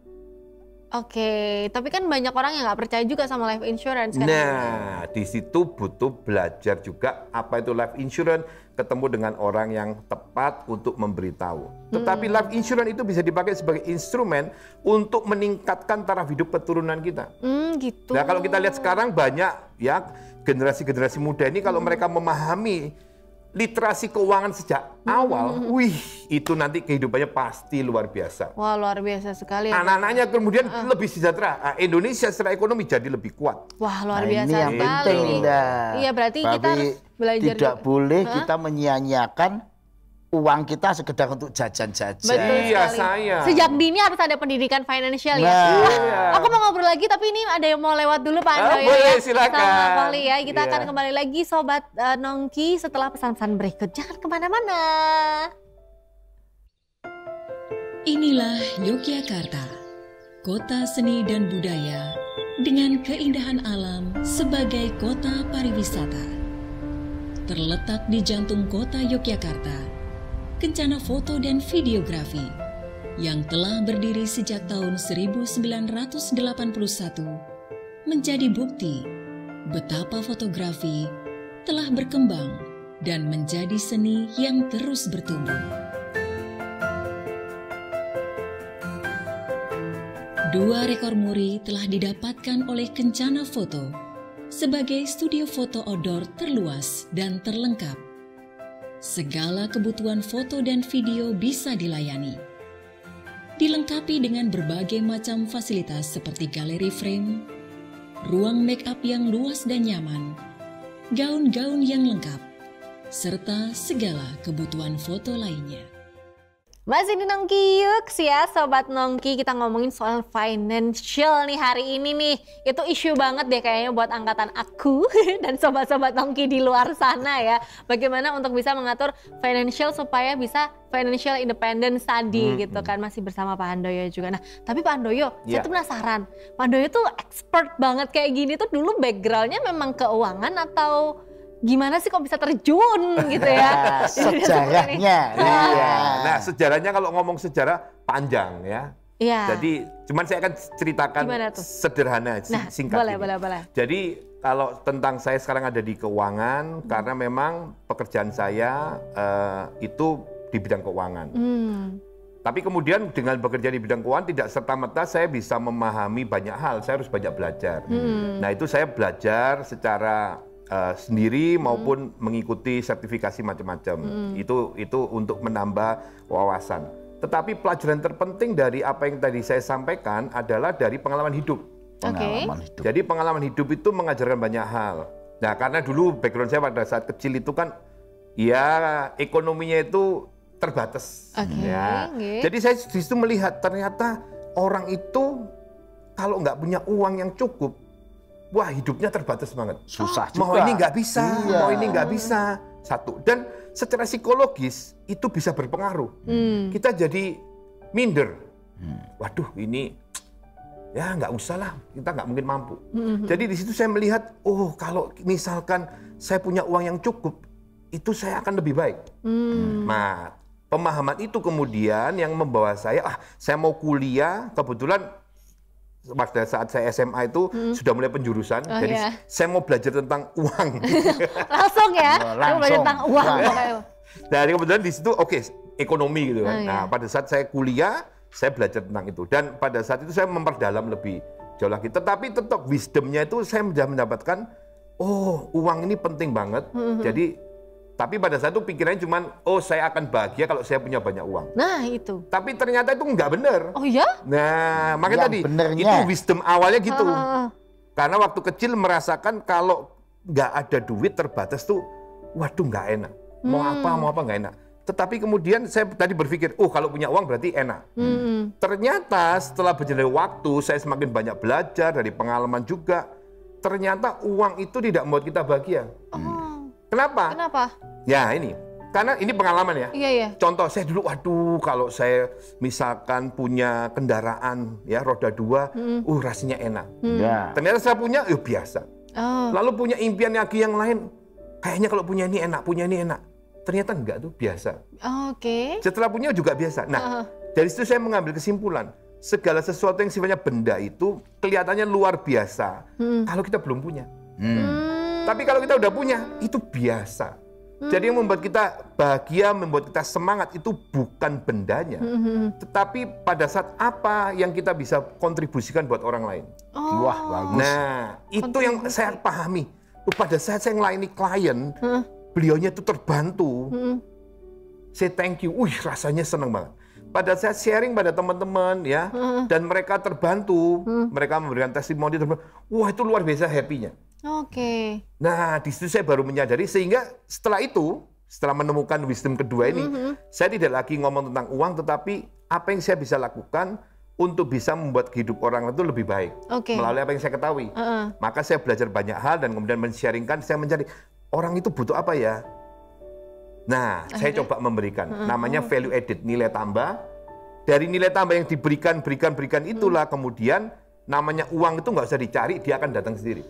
[SPEAKER 2] Oke, tapi kan banyak orang yang nggak percaya juga sama life insurance kan.
[SPEAKER 4] Nah, di situ butuh belajar juga apa itu life insurance, ketemu dengan orang yang tepat untuk memberitahu. Tetapi life insurance itu bisa dipakai sebagai instrumen untuk meningkatkan taraf hidup keturunan kita.
[SPEAKER 2] Gitu.
[SPEAKER 4] Nah, kalau kita lihat sekarang banyak ya generasi-generasi muda ini kalau mereka memahami literasi keuangan sejak awal, wih, itu nanti kehidupannya pasti luar biasa.
[SPEAKER 2] Wah, luar biasa sekali. ya.
[SPEAKER 4] Anak-anaknya kemudian lebih sejahtera. Nah, Indonesia secara ekonomi jadi lebih kuat.
[SPEAKER 2] Wah, luar
[SPEAKER 3] Nah,
[SPEAKER 2] biasa
[SPEAKER 3] ini yang
[SPEAKER 2] sekali.
[SPEAKER 3] penting, dah.
[SPEAKER 2] Iya, berarti kita
[SPEAKER 3] Tapi
[SPEAKER 2] harus belajar
[SPEAKER 3] tidak
[SPEAKER 2] juga.
[SPEAKER 3] boleh kita menyia-nyiakan uang kita sekedar untuk jajan-jajan.
[SPEAKER 2] Betul
[SPEAKER 4] Iya,
[SPEAKER 2] sekali.
[SPEAKER 4] saya.
[SPEAKER 2] Sejak dini harus ada pendidikan finansial ya.
[SPEAKER 3] Nah.
[SPEAKER 4] Iya.
[SPEAKER 2] Aku mau ngobrol lagi tapi ini ada yang mau lewat dulu Pak Ando
[SPEAKER 4] boleh,
[SPEAKER 2] ya.
[SPEAKER 4] silakan.
[SPEAKER 2] Sama Poli ya. Kita
[SPEAKER 4] Iya.
[SPEAKER 2] akan kembali lagi Sobat Nongki setelah pesan-pesan berikut. Jangan kemana-mana.
[SPEAKER 5] Inilah Yogyakarta, kota seni dan budaya dengan keindahan alam sebagai kota pariwisata. terletak di jantung kota Yogyakarta, Kencana Foto dan Videografi yang telah berdiri sejak tahun 1981 menjadi bukti betapa fotografi telah berkembang dan menjadi seni yang terus bertumbuh. Dua rekor muri telah didapatkan oleh Kencana Foto sebagai studio foto outdoor terluas dan terlengkap. Segala kebutuhan foto dan video bisa dilayani. Dilengkapi dengan berbagai macam fasilitas seperti galeri frame, ruang make up yang luas dan nyaman, gaun-gaun yang lengkap, serta segala kebutuhan foto lainnya.
[SPEAKER 2] Masih di Nongki Yuks ya Sobat Nongki, kita ngomongin soal financial nih hari ini nih. Itu isu banget deh kayaknya buat angkatan aku dan sobat-sobat Nongki di luar sana ya. Bagaimana untuk bisa mengatur financial supaya bisa financial independence tadi gitu kan. Masih bersama Pak Handoyo juga. Nah tapi Pak Handoyo, saya tuh penasaran. Pak Handoyo tuh expert banget kayak gini tuh, dulu backgroundnya memang keuangan atau gimana sih kok bisa terjun gitu ya?
[SPEAKER 3] Sejarahnya. Iya.
[SPEAKER 4] Nah, sejarahnya kalau ngomong sejarah panjang ya.
[SPEAKER 2] Iya.
[SPEAKER 4] Jadi, cuman saya akan ceritakan sederhana, singkat.
[SPEAKER 2] Boleh.
[SPEAKER 4] Jadi, kalau tentang saya sekarang ada di keuangan, karena memang pekerjaan saya itu di bidang keuangan. Tapi kemudian dengan bekerja di bidang keuangan tidak serta-merta saya bisa memahami banyak hal. Saya harus banyak belajar. Nah, itu saya belajar secara sendiri maupun mengikuti sertifikasi macam-macam. Itu untuk menambah wawasan. Tetapi pelajaran terpenting dari apa yang tadi saya sampaikan adalah dari pengalaman hidup. Jadi pengalaman hidup itu mengajarkan banyak hal. Nah, karena dulu background saya pada saat kecil itu kan ya ekonominya itu terbatas. Jadi saya di situ melihat ternyata orang itu kalau nggak punya uang yang cukup, wah hidupnya terbatas banget.
[SPEAKER 3] Susah juga.
[SPEAKER 4] Mau ini nggak bisa, mau ini nggak bisa. Satu. Dan secara psikologis itu bisa berpengaruh. Kita jadi minder. Waduh ini ya nggak usah lah, kita nggak mungkin mampu. Jadi di situ saya melihat, oh kalau misalkan saya punya uang yang cukup, itu saya akan lebih baik. Nah pemahaman itu kemudian yang membawa saya mau kuliah, kebetulan pada saat saya SMA itu sudah mulai penjurusan, jadi saya mau belajar tentang uang.
[SPEAKER 2] Langsung ya, saya belajar tentang uang.
[SPEAKER 4] Dari kebetulan di situ ekonomi gitu kan. Nah pada saat saya kuliah, saya belajar tentang itu. Dan pada saat itu saya memperdalam lebih jauh lagi. Tetapi tetap wisdomnya itu saya sudah mendapatkan, oh uang ini penting banget. Jadi tapi pada saat itu pikirannya cuma, oh saya akan bahagia kalau saya punya banyak uang.
[SPEAKER 2] Nah itu.
[SPEAKER 4] Tapi ternyata itu nggak benar.
[SPEAKER 2] Oh ya?
[SPEAKER 4] Nah makanya tadi, itu wisdom awalnya gitu. Karena waktu kecil merasakan kalau nggak ada duit terbatas tuh, waduh nggak enak. Mau apa nggak enak. Tetapi kemudian saya tadi berpikir, oh kalau punya uang berarti enak. Ternyata setelah berjalannya waktu, saya semakin banyak belajar dari pengalaman juga. Ternyata uang itu tidak membuat kita bahagia. Kenapa? Ya ini, karena ini pengalaman ya. Contoh saya dulu, waduh kalau saya misalkan punya kendaraan ya roda 2, rasanya enak. Ternyata saya punya, biasa. Lalu punya impian lagi yang lain, kayaknya kalau punya ini enak. Ternyata enggak tuh, biasa. Setelah punya juga biasa. Nah, dari situ saya mengambil kesimpulan, segala sesuatu yang sifatnya benda itu kelihatannya luar biasa kalau kita belum punya. Tapi kalau kita udah punya, itu biasa. Jadi yang membuat kita bahagia, membuat kita semangat itu bukan bendanya. Tetapi pada saat apa yang kita bisa kontribusikan buat orang lain.
[SPEAKER 3] Wah, bagus.
[SPEAKER 4] Nah, itu yang saya pahami. Pada saat saya melayani klien, beliaunya itu terbantu. Saya thank you, rasanya senang banget. Pada saat sharing pada teman-teman ya, dan mereka terbantu, mereka memberikan testimoni, wah itu luar biasa happy-nya. Nah, di situ saya baru menyadari, sehingga setelah itu, setelah menemukan wisdom kedua ini, saya tidak lagi ngomong tentang uang, tetapi apa yang saya bisa lakukan untuk bisa membuat hidup orang itu lebih baik melalui apa yang saya ketahui. Maka saya belajar banyak hal dan kemudian men-sharingkan, saya mencari orang itu butuh apa ya. Nah, saya coba memberikan, namanya value added, nilai tambah. Dari nilai tambah yang diberikan itulah kemudian namanya uang itu nggak usah dicari, dia akan datang sendiri.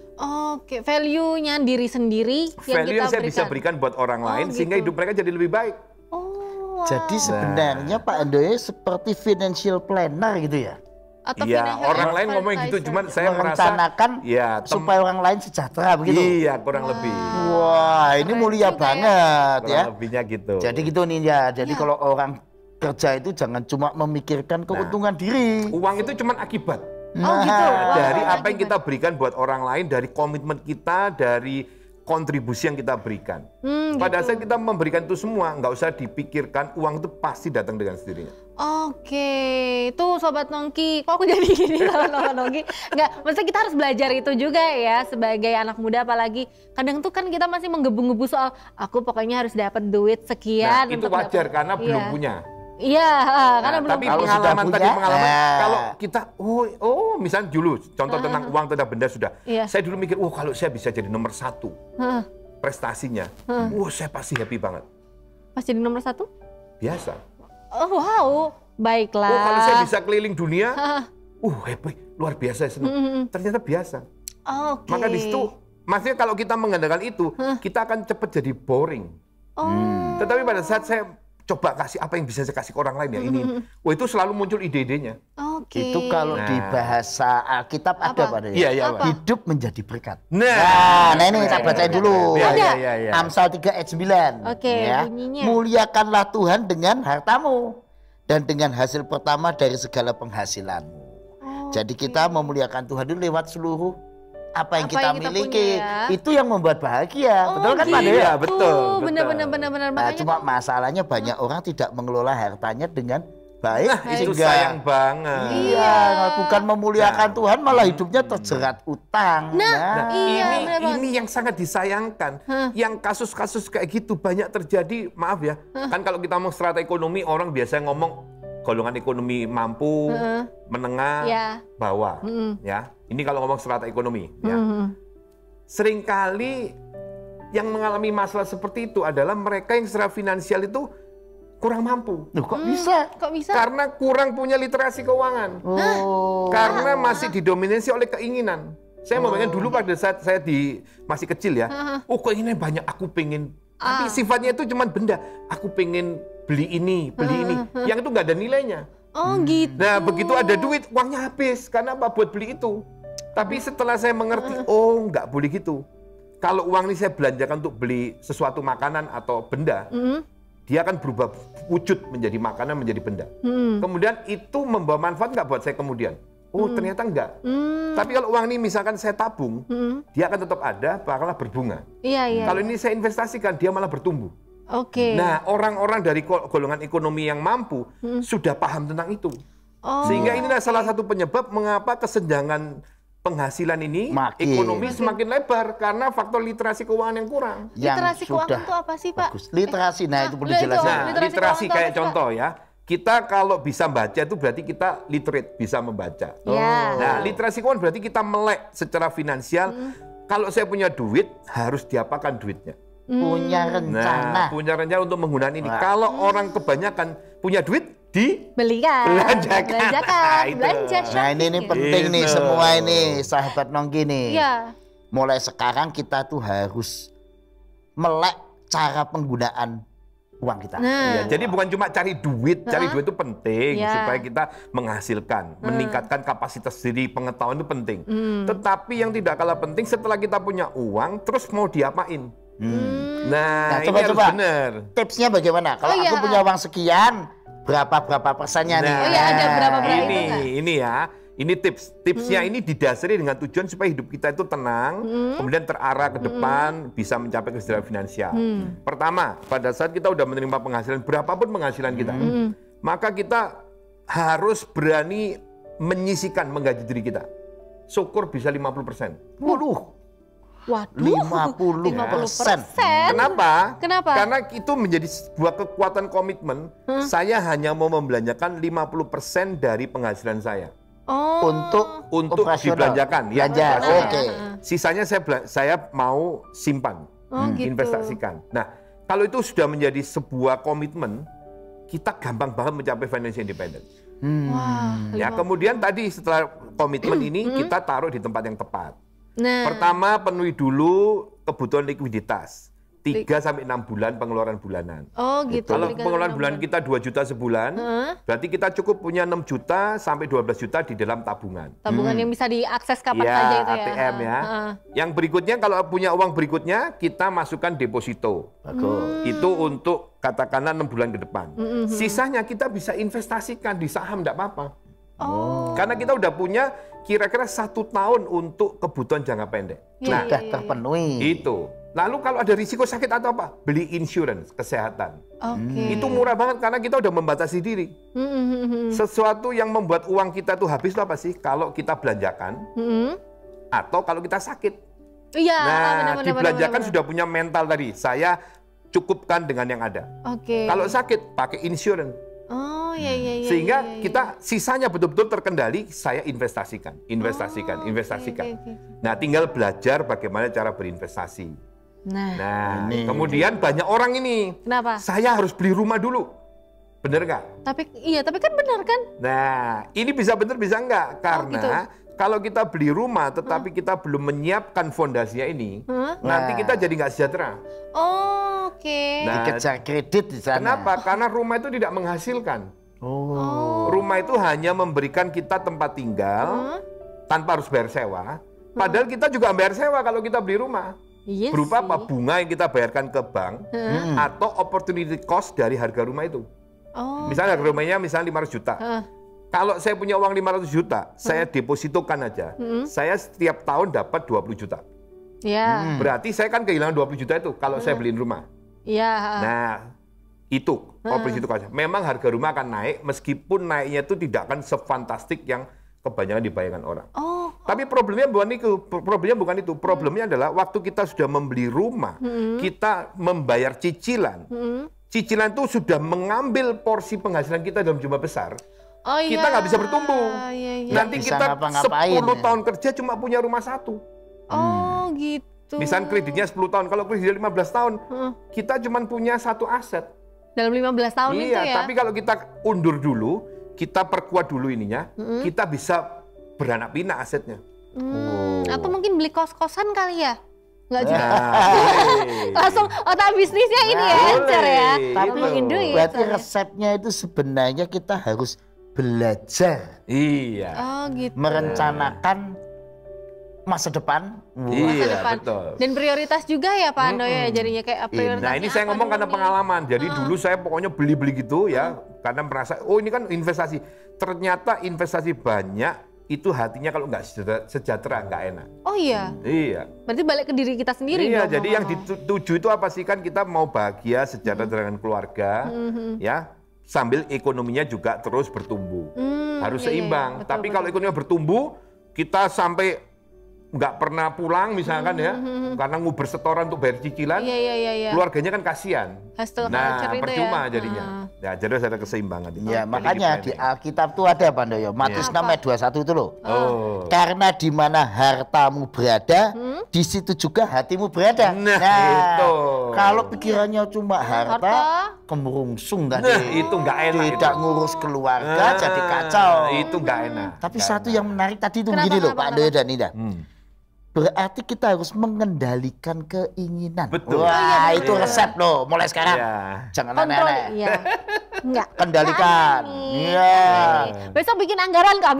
[SPEAKER 2] Oke, value-nya diri sendiri yang
[SPEAKER 4] Value
[SPEAKER 2] kita
[SPEAKER 4] yang saya bisa berikan buat orang lain sehingga
[SPEAKER 2] gitu.
[SPEAKER 4] hidup mereka jadi lebih baik.
[SPEAKER 2] Oh,
[SPEAKER 3] Jadi sebenarnya Pak Andoyo seperti financial planner gitu ya.
[SPEAKER 2] atau
[SPEAKER 4] Iya,
[SPEAKER 2] financial
[SPEAKER 4] orang lain ngomong gitu,
[SPEAKER 2] advisor.
[SPEAKER 4] cuman saya merasa
[SPEAKER 3] Merencanakan
[SPEAKER 4] ya,
[SPEAKER 3] supaya orang lain sejahtera begitu.
[SPEAKER 4] Iya, kurang lebih.
[SPEAKER 3] Wah, ini
[SPEAKER 2] Keren
[SPEAKER 3] mulia
[SPEAKER 2] juga ya.
[SPEAKER 3] banget ya.
[SPEAKER 4] Kurang lebihnya gitu.
[SPEAKER 3] Jadi gitu nih ya. Jadi kalau orang kerja itu jangan cuma memikirkan keuntungan diri.
[SPEAKER 4] Uang itu cuman akibat.
[SPEAKER 2] Oh gitu. Wah,
[SPEAKER 4] Dari
[SPEAKER 2] wah,
[SPEAKER 4] apa yang kita berikan buat orang lain, dari komitmen kita, dari kontribusi yang kita berikan. Pada saat kita memberikan itu semua, nggak usah dipikirkan, uang itu pasti datang dengan sendirinya.
[SPEAKER 2] Oke, tuh Sobat Nongki, kok aku jadi gini kalau Sobat Nongki? Enggak, maksudnya kita harus belajar itu juga ya sebagai anak muda, apalagi kadang tuh kan kita masih menggebu-gebu soal aku pokoknya harus dapat duit
[SPEAKER 4] Nah,
[SPEAKER 2] sekian.
[SPEAKER 4] itu
[SPEAKER 2] untuk
[SPEAKER 4] wajar
[SPEAKER 2] dapat-
[SPEAKER 4] karena belum
[SPEAKER 2] Iya.
[SPEAKER 4] punya.
[SPEAKER 2] Iya, karena
[SPEAKER 4] Nah,
[SPEAKER 2] belum
[SPEAKER 4] tapi
[SPEAKER 2] punya.
[SPEAKER 4] pengalaman
[SPEAKER 3] sudah
[SPEAKER 4] tadi
[SPEAKER 3] punya,
[SPEAKER 4] pengalaman
[SPEAKER 3] nah.
[SPEAKER 4] kalau kita misalnya dulu contoh tentang uang tentang benda sudah.
[SPEAKER 2] Iya.
[SPEAKER 4] Saya dulu mikir, kalau saya bisa jadi nomor 1
[SPEAKER 2] Hah,
[SPEAKER 4] prestasinya, saya pasti happy banget.
[SPEAKER 2] pas jadi nomor 1?
[SPEAKER 4] Biasa.
[SPEAKER 2] Oh wow, baiklah.
[SPEAKER 4] Kalau saya bisa keliling dunia,
[SPEAKER 2] Hah,
[SPEAKER 4] happy, luar biasa senang. Ternyata biasa.
[SPEAKER 2] Oke.
[SPEAKER 4] Maka di situ, maksudnya kalau kita mengandalkan itu, kita akan cepat jadi boring. Tetapi pada saat saya coba kasih apa yang bisa saya kasih ke orang lain ya ini, itu selalu muncul ide-idenya.
[SPEAKER 2] Oke.
[SPEAKER 3] Itu kalau di bahasa Alkitab ada
[SPEAKER 2] Apa?
[SPEAKER 3] Pak Andoyo.
[SPEAKER 4] Iya, iya, Pak.
[SPEAKER 3] Hidup menjadi berkat.
[SPEAKER 4] Nah,
[SPEAKER 3] Nah ini saya bacain dulu.
[SPEAKER 4] Iya,
[SPEAKER 2] Ada?
[SPEAKER 4] iya, iya.
[SPEAKER 3] Amsal 3 ayat 9.
[SPEAKER 2] Oke,
[SPEAKER 3] ya.
[SPEAKER 2] bunyinya.
[SPEAKER 3] Muliakanlah Tuhan dengan hartamu dan dengan hasil pertama dari segala penghasilanmu. Jadi kita memuliakan Tuhan itu lewat seluruh apa yang
[SPEAKER 2] Apa
[SPEAKER 3] kita
[SPEAKER 2] yang kita
[SPEAKER 3] miliki.
[SPEAKER 2] punya ya.
[SPEAKER 3] Itu yang membuat bahagia. Betul kan Pak Andoyo?
[SPEAKER 4] Iya, betul.
[SPEAKER 2] Benar-benar
[SPEAKER 3] Nah,
[SPEAKER 2] makanya
[SPEAKER 3] cuma
[SPEAKER 2] tuh-
[SPEAKER 3] masalahnya banyak orang tidak mengelola hartanya dengan baik.
[SPEAKER 4] Nah, itu
[SPEAKER 3] sehingga-
[SPEAKER 4] sayang banget.
[SPEAKER 3] Iya, bukan memuliakan
[SPEAKER 4] Nah.
[SPEAKER 3] Tuhan, malah hidupnya terjerat utang.
[SPEAKER 2] Nah, iya,
[SPEAKER 4] ini
[SPEAKER 2] benar banget.
[SPEAKER 4] ini yang sangat disayangkan. Yang kasus-kasus kayak gitu banyak terjadi, maaf ya. Kan kalau kita ngomong strata ekonomi, orang biasanya ngomong golongan ekonomi mampu, menengah,
[SPEAKER 2] Iya.
[SPEAKER 4] bawah. Ya, ini kalau ngomong strata ekonomi. Ya. Seringkali yang mengalami masalah seperti itu adalah mereka yang secara finansial itu kurang mampu.
[SPEAKER 3] Loh, kok bisa?
[SPEAKER 2] Kok bisa?
[SPEAKER 4] Karena kurang punya literasi keuangan.
[SPEAKER 3] Oh.
[SPEAKER 4] Karena masih didominasi oleh keinginan. Saya membayangkan dulu pada saat saya masih kecil ya. Keinginan banyak, aku pengen. Tapi sifatnya itu cuma benda. Aku pengen beli ini, beli ini. Yang itu nggak ada nilainya.
[SPEAKER 2] Oh gitu.
[SPEAKER 4] Nah, begitu ada duit, uangnya habis. Karena apa? Buat beli itu. Tapi setelah saya mengerti, nggak boleh gitu. Kalau uang ini saya belanjakan untuk beli sesuatu makanan atau benda, dia akan berubah wujud menjadi makanan, menjadi benda. Kemudian itu membawa manfaat nggak buat saya kemudian? Ternyata enggak. Tapi kalau uang ini misalkan saya tabung, dia akan tetap ada, bakalah berbunga.
[SPEAKER 2] Iya, iya.
[SPEAKER 4] Kalau ini saya investasikan, dia malah bertumbuh.
[SPEAKER 2] Oke.
[SPEAKER 4] Nah, orang-orang dari golongan ekonomi yang mampu sudah paham tentang itu.
[SPEAKER 2] Oh.
[SPEAKER 4] Sehingga inilah salah satu penyebab mengapa kesenjangan penghasilan ini,
[SPEAKER 3] Makin.
[SPEAKER 4] ekonomi semakin lebar karena faktor literasi keuangan yang kurang.
[SPEAKER 2] Literasi keuangan itu apa sih, Pak?
[SPEAKER 3] Bagus. Literasi, nah itu perlu
[SPEAKER 2] itu.
[SPEAKER 3] dijelasin.
[SPEAKER 4] Nah,
[SPEAKER 2] Literasi
[SPEAKER 4] literasi
[SPEAKER 2] keuangan itu
[SPEAKER 4] kayak
[SPEAKER 2] apa sih,
[SPEAKER 4] contoh ya. Kita kalau bisa baca itu berarti kita literate, bisa membaca.
[SPEAKER 2] Iya.
[SPEAKER 4] Nah, literasi keuangan berarti kita melek secara finansial. Kalau saya punya duit, harus diapakan duitnya.
[SPEAKER 3] Punya rencana.
[SPEAKER 4] Nah, punya rencana untuk menggunakan ini.
[SPEAKER 3] Wah.
[SPEAKER 4] Kalau orang kebanyakan punya duit,
[SPEAKER 2] Belikan.
[SPEAKER 4] Belanjakan. Nah, itu.
[SPEAKER 2] Belanja
[SPEAKER 3] Nah
[SPEAKER 2] shopping.
[SPEAKER 3] ini penting nih
[SPEAKER 4] Gitu.
[SPEAKER 3] semua ini sahabat Nongki nih.
[SPEAKER 2] Iya.
[SPEAKER 3] Mulai sekarang kita tuh harus melek cara penggunaan uang kita.
[SPEAKER 2] Nah.
[SPEAKER 4] Ya, jadi bukan cuma cari duit itu penting
[SPEAKER 2] Ya.
[SPEAKER 4] supaya kita menghasilkan, meningkatkan kapasitas diri, pengetahuan itu penting. Tetapi yang tidak kalah penting setelah kita punya uang, terus mau diapain? Nah,
[SPEAKER 3] Nah,
[SPEAKER 4] ini
[SPEAKER 3] coba,
[SPEAKER 4] harus
[SPEAKER 3] coba.
[SPEAKER 4] benar.
[SPEAKER 3] Tipsnya bagaimana? Kalau
[SPEAKER 2] Oh, iya.
[SPEAKER 3] aku punya uang sekian, berapa persennya nih?
[SPEAKER 2] Oh iya, ada berapa itu
[SPEAKER 4] ini,
[SPEAKER 2] nggak?
[SPEAKER 4] ini ya. Ini tips. Tipsnya ini didasari dengan tujuan supaya hidup kita itu tenang, kemudian terarah ke depan, bisa mencapai kesejahteraan finansial. Pertama, pada saat kita udah menerima penghasilan, berapapun penghasilan kita, maka kita harus berani menyisihkan, menggaji diri kita. Syukur bisa 50%.
[SPEAKER 3] Waduh,
[SPEAKER 2] Waduh.
[SPEAKER 3] 50%.
[SPEAKER 4] Kenapa?
[SPEAKER 2] Kenapa?
[SPEAKER 4] Karena itu menjadi sebuah kekuatan komitmen. Saya hanya mau membelanjakan 50% dari penghasilan saya.
[SPEAKER 2] Oh.
[SPEAKER 4] Untuk
[SPEAKER 3] operasional.
[SPEAKER 4] dibelanjakan. Ya,
[SPEAKER 3] Belanja,
[SPEAKER 4] operasional.
[SPEAKER 3] oke.
[SPEAKER 4] Sisanya saya mau simpan,
[SPEAKER 2] Gitu.
[SPEAKER 4] investasikan. Nah, kalau itu sudah menjadi sebuah komitmen, kita gampang banget mencapai financial independence.
[SPEAKER 2] Wah,
[SPEAKER 4] Ya, kemudian tadi setelah komitmen ini kita taruh di tempat yang tepat.
[SPEAKER 2] Nah,
[SPEAKER 4] Pertama, penuhi dulu kebutuhan likuiditas. 3 sampai 6 bulan pengeluaran bulanan.
[SPEAKER 2] oh gitu.
[SPEAKER 4] Kalau
[SPEAKER 2] Tiga
[SPEAKER 4] pengeluaran
[SPEAKER 2] bulan.
[SPEAKER 4] bulan kita 2 juta sebulan, berarti kita cukup punya 6 juta sampai 12 juta di dalam tabungan.
[SPEAKER 2] Tabungan yang bisa diakses kapan
[SPEAKER 4] Ya,
[SPEAKER 2] saja itu ya.
[SPEAKER 4] ATM ya.
[SPEAKER 2] Heeh.
[SPEAKER 4] Yang berikutnya kalau punya uang berikutnya kita masukkan deposito.
[SPEAKER 3] Bagus.
[SPEAKER 4] Itu untuk katakanlah 6 bulan ke depan. Sisanya kita bisa investasikan di saham, enggak apa-apa.
[SPEAKER 2] Oh.
[SPEAKER 4] Karena kita udah punya kira-kira 1 tahun untuk kebutuhan jangka pendek.
[SPEAKER 2] Iya,
[SPEAKER 3] Sudah terpenuhi.
[SPEAKER 4] Itu. Lalu kalau ada risiko sakit atau apa, beli insurance kesehatan.
[SPEAKER 2] Oke.
[SPEAKER 4] Itu murah banget karena kita udah membatasi diri. Sesuatu yang membuat uang kita tuh habis itu apa sih? Kalau kita belanjakan atau kalau kita sakit.
[SPEAKER 2] Iya,
[SPEAKER 4] Nah,
[SPEAKER 2] benar-benar.
[SPEAKER 4] dibelanjakan sudah punya mental tadi. Saya cukupkan dengan yang ada.
[SPEAKER 2] Oke.
[SPEAKER 4] Kalau sakit pakai insurance.
[SPEAKER 2] Oh, iya.
[SPEAKER 4] Sehingga
[SPEAKER 2] iya.
[SPEAKER 4] kita sisanya betul-betul terkendali, saya investasikan.
[SPEAKER 2] oke.
[SPEAKER 4] Nah, tinggal belajar bagaimana cara berinvestasi.
[SPEAKER 2] Nah,
[SPEAKER 4] Nah,
[SPEAKER 3] Ini.
[SPEAKER 4] kemudian banyak orang ini,
[SPEAKER 2] kenapa?
[SPEAKER 4] saya harus beli rumah dulu. Bener nggak?
[SPEAKER 2] Tapi kan benar kan?
[SPEAKER 4] Nah, ini bisa bener bisa nggak? Karena
[SPEAKER 2] gitu.
[SPEAKER 4] kalau kita beli rumah tetapi kita belum menyiapkan fondasinya ini, nanti kita jadi nggak sejahtera.
[SPEAKER 2] Oh, oke.
[SPEAKER 4] Nah,
[SPEAKER 3] Dikejar kredit di sana.
[SPEAKER 4] kenapa? Karena rumah itu tidak menghasilkan.
[SPEAKER 3] Oh.
[SPEAKER 4] Rumah itu hanya memberikan kita tempat tinggal tanpa harus bayar sewa. Padahal kita juga bayar sewa kalau kita beli rumah.
[SPEAKER 2] Iya
[SPEAKER 4] Berupa
[SPEAKER 2] sih.
[SPEAKER 4] apa? Bunga yang kita bayarkan ke bank atau opportunity cost dari harga rumah itu.
[SPEAKER 2] Oh.
[SPEAKER 4] Misalnya harga rumahnya misalnya 500 juta. Kalau saya punya uang 500 juta, saya depositokan aja. Saya setiap tahun dapat 20 juta.
[SPEAKER 2] Ya.
[SPEAKER 4] Berarti saya kan kehilangan 20 juta itu kalau saya beliin rumah.
[SPEAKER 2] Iya.
[SPEAKER 4] Nah, itu opportunity cost. Memang harga rumah akan naik meskipun naiknya itu tidak akan sefantastik yang kebanyakan dibayangkan orang.
[SPEAKER 2] Oh.
[SPEAKER 4] Tapi problemnya bukan itu. Problemnya adalah waktu kita sudah membeli rumah, kita membayar cicilan. Cicilan itu sudah mengambil porsi penghasilan kita dalam jumlah besar.
[SPEAKER 2] Oh,
[SPEAKER 4] Kita nggak bisa bertumbuh.
[SPEAKER 2] Iya.
[SPEAKER 4] Nanti
[SPEAKER 3] bisa
[SPEAKER 4] kita
[SPEAKER 3] ngapa-ngapain,
[SPEAKER 4] 10
[SPEAKER 3] ya.
[SPEAKER 4] tahun kerja cuma punya rumah 1.
[SPEAKER 2] Oh, gitu.
[SPEAKER 4] Misalnya kreditnya 10 tahun, kalau kreditnya 15 tahun, kita cuma punya 1 aset.
[SPEAKER 2] Dalam 15 tahun itu
[SPEAKER 4] Iya,
[SPEAKER 2] ya.
[SPEAKER 4] tapi kalau kita undur dulu, kita perkuat dulu ininya, kita bisa beranak pinak asetnya.
[SPEAKER 2] Atau mungkin beli kos-kosan kali ya? Enggak juga.
[SPEAKER 4] boleh.
[SPEAKER 2] Langsung otak bisnisnya ini ya,
[SPEAKER 4] Boleh.
[SPEAKER 2] Encer ya.
[SPEAKER 3] Tapi
[SPEAKER 2] Ngomongin duit.
[SPEAKER 3] berarti
[SPEAKER 2] soalnya.
[SPEAKER 3] resepnya itu sebenarnya kita harus belajar
[SPEAKER 4] Iya.
[SPEAKER 2] Oh, gitu.
[SPEAKER 3] merencanakan masa depan.
[SPEAKER 2] Masa
[SPEAKER 4] Iya,
[SPEAKER 2] depan.
[SPEAKER 4] betul.
[SPEAKER 2] Dan prioritas juga ya Pak Andoyo ya, jadinya kayak prioritasnya.
[SPEAKER 4] Nah, ini saya
[SPEAKER 2] apa
[SPEAKER 4] ngomong
[SPEAKER 2] dulu
[SPEAKER 4] karena
[SPEAKER 2] nih?
[SPEAKER 4] pengalaman. Jadi dulu saya pokoknya beli-beli gitu ya, karena merasa oh ini kan investasi. Ternyata investasi banyak itu hatinya kalau nggak sejahtera nggak enak.
[SPEAKER 2] Oh iya.
[SPEAKER 4] Iya.
[SPEAKER 2] Berarti balik ke diri kita sendiri
[SPEAKER 4] Iya,
[SPEAKER 2] dong.
[SPEAKER 4] jadi yang dituju itu apa sih? Kan kita mau bahagia, sejahtera dengan keluarga, ya, sambil ekonominya juga terus bertumbuh. Harus
[SPEAKER 2] iya, iya,
[SPEAKER 4] seimbang.
[SPEAKER 2] betul,
[SPEAKER 4] Tapi
[SPEAKER 2] betul.
[SPEAKER 4] kalau ekonominya bertumbuh, kita sampai nggak pernah pulang misalkan ya, karena nguber setoran untuk bayar cicilan,
[SPEAKER 2] Iya.
[SPEAKER 4] keluarganya kan kasihan.
[SPEAKER 2] Hustle
[SPEAKER 4] Nah,
[SPEAKER 2] culture itu
[SPEAKER 4] percuma
[SPEAKER 2] ya.
[SPEAKER 4] jadinya. Ya, jadi harus ada keseimbangan.
[SPEAKER 3] Ya,
[SPEAKER 4] Jadi
[SPEAKER 3] makanya
[SPEAKER 4] planning.
[SPEAKER 3] di Alkitab tuh ada Pak Ndoyo, Matius 6 ayat 21 itu loh.
[SPEAKER 4] Oh.
[SPEAKER 3] Karena di mana hartamu berada, di situ juga hatimu berada.
[SPEAKER 4] Nah, itu.
[SPEAKER 3] Kalau pikirannya cuma harta,
[SPEAKER 2] Harta.
[SPEAKER 3] kemerungsung tadi.
[SPEAKER 4] Nah, itu nggak enak.
[SPEAKER 3] Tidak
[SPEAKER 4] itu.
[SPEAKER 3] ngurus keluarga, jadi kacau.
[SPEAKER 4] Itu nggak enak.
[SPEAKER 3] Tapi
[SPEAKER 4] Nggak
[SPEAKER 3] satu
[SPEAKER 4] enak.
[SPEAKER 3] yang menarik tadi itu
[SPEAKER 2] Kenapa,
[SPEAKER 3] begini loh
[SPEAKER 2] kenapa,
[SPEAKER 3] Pak Ndoyo dan Indah. Berarti kita harus mengendalikan keinginan.
[SPEAKER 4] Betul.
[SPEAKER 3] Wah,
[SPEAKER 4] Iya.
[SPEAKER 3] itu resep loh. Mulai sekarang.
[SPEAKER 4] Iya.
[SPEAKER 3] Jangan
[SPEAKER 2] Kontrol.
[SPEAKER 3] aneh-aneh.
[SPEAKER 2] Iya. Enggak.
[SPEAKER 3] Kendalikan. Iya.
[SPEAKER 2] Besok bikin anggaran kok,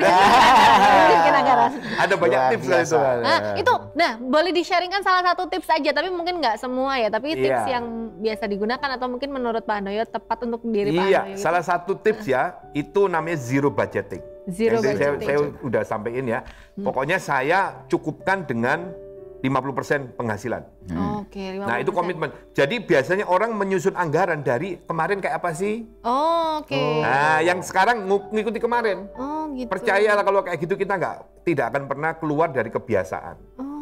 [SPEAKER 2] bikin anggaran.
[SPEAKER 4] Ada banyak
[SPEAKER 3] Luar
[SPEAKER 4] tips lah itu.
[SPEAKER 3] biasa.
[SPEAKER 2] Nah, boleh di-sharingkan salah satu tips aja, tapi mungkin nggak semua ya, tapi tips
[SPEAKER 4] Iya.
[SPEAKER 2] yang biasa digunakan atau mungkin menurut Pak Andoyo tepat untuk diri Pak
[SPEAKER 4] Iya,
[SPEAKER 2] Andoyo. gitu.
[SPEAKER 4] salah satu tips ya, itu namanya zero budgeting.
[SPEAKER 2] Zero
[SPEAKER 4] Yang
[SPEAKER 2] budgeting.
[SPEAKER 4] Saya udah sampaikan ya. Pokoknya saya cukupkan dengan 50% penghasilan.
[SPEAKER 2] Oke, 50%.
[SPEAKER 4] Nah, itu komitmen. Jadi biasanya orang menyusun anggaran dari kemarin kayak apa sih?
[SPEAKER 2] Oh, oke.
[SPEAKER 4] Nah, yang sekarang ngikuti kemarin.
[SPEAKER 2] Oh, gitu.
[SPEAKER 4] Percayalah kalau kayak gitu kita tidak akan pernah keluar dari kebiasaan.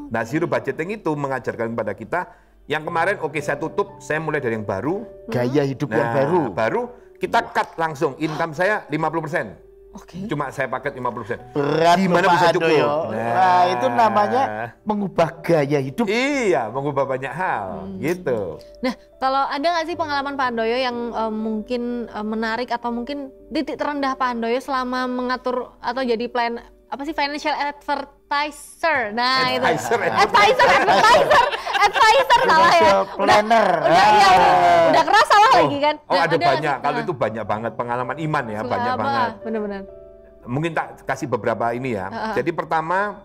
[SPEAKER 4] Nah, zero budgeting itu mengajarkan kepada kita yang kemarin oke saya tutup, saya mulai dari yang baru.
[SPEAKER 3] Gaya hidup yang
[SPEAKER 4] Nah,
[SPEAKER 3] baru.
[SPEAKER 4] baru kita cut langsung income saya 50%.
[SPEAKER 2] Oke.
[SPEAKER 4] Cuma saya paket 50%.
[SPEAKER 3] Berat
[SPEAKER 4] Gimana
[SPEAKER 3] Pak
[SPEAKER 4] bisa cukup?
[SPEAKER 3] Handoyo. Nah, itu namanya mengubah gaya hidup.
[SPEAKER 4] Iya, mengubah banyak hal, gitu.
[SPEAKER 2] Nah, kalau ada nggak sih pengalaman Pak Handoyo yang mungkin menarik atau mungkin titik terendah Pak Handoyo selama mengatur atau jadi financial advertiser? Nah,
[SPEAKER 4] Advisor,
[SPEAKER 2] advisor salah ya.
[SPEAKER 3] Planner.
[SPEAKER 2] Udah keras salah lagi kan.
[SPEAKER 4] Oh,
[SPEAKER 2] Nah,
[SPEAKER 4] ada
[SPEAKER 2] nggak
[SPEAKER 4] banyak.
[SPEAKER 2] sih?
[SPEAKER 4] Kalau itu banyak banget pengalaman iman ya, banyak
[SPEAKER 2] Apa?
[SPEAKER 4] banget.
[SPEAKER 2] Benar-benar.
[SPEAKER 4] Mungkin tak kasih beberapa ini ya. Jadi pertama,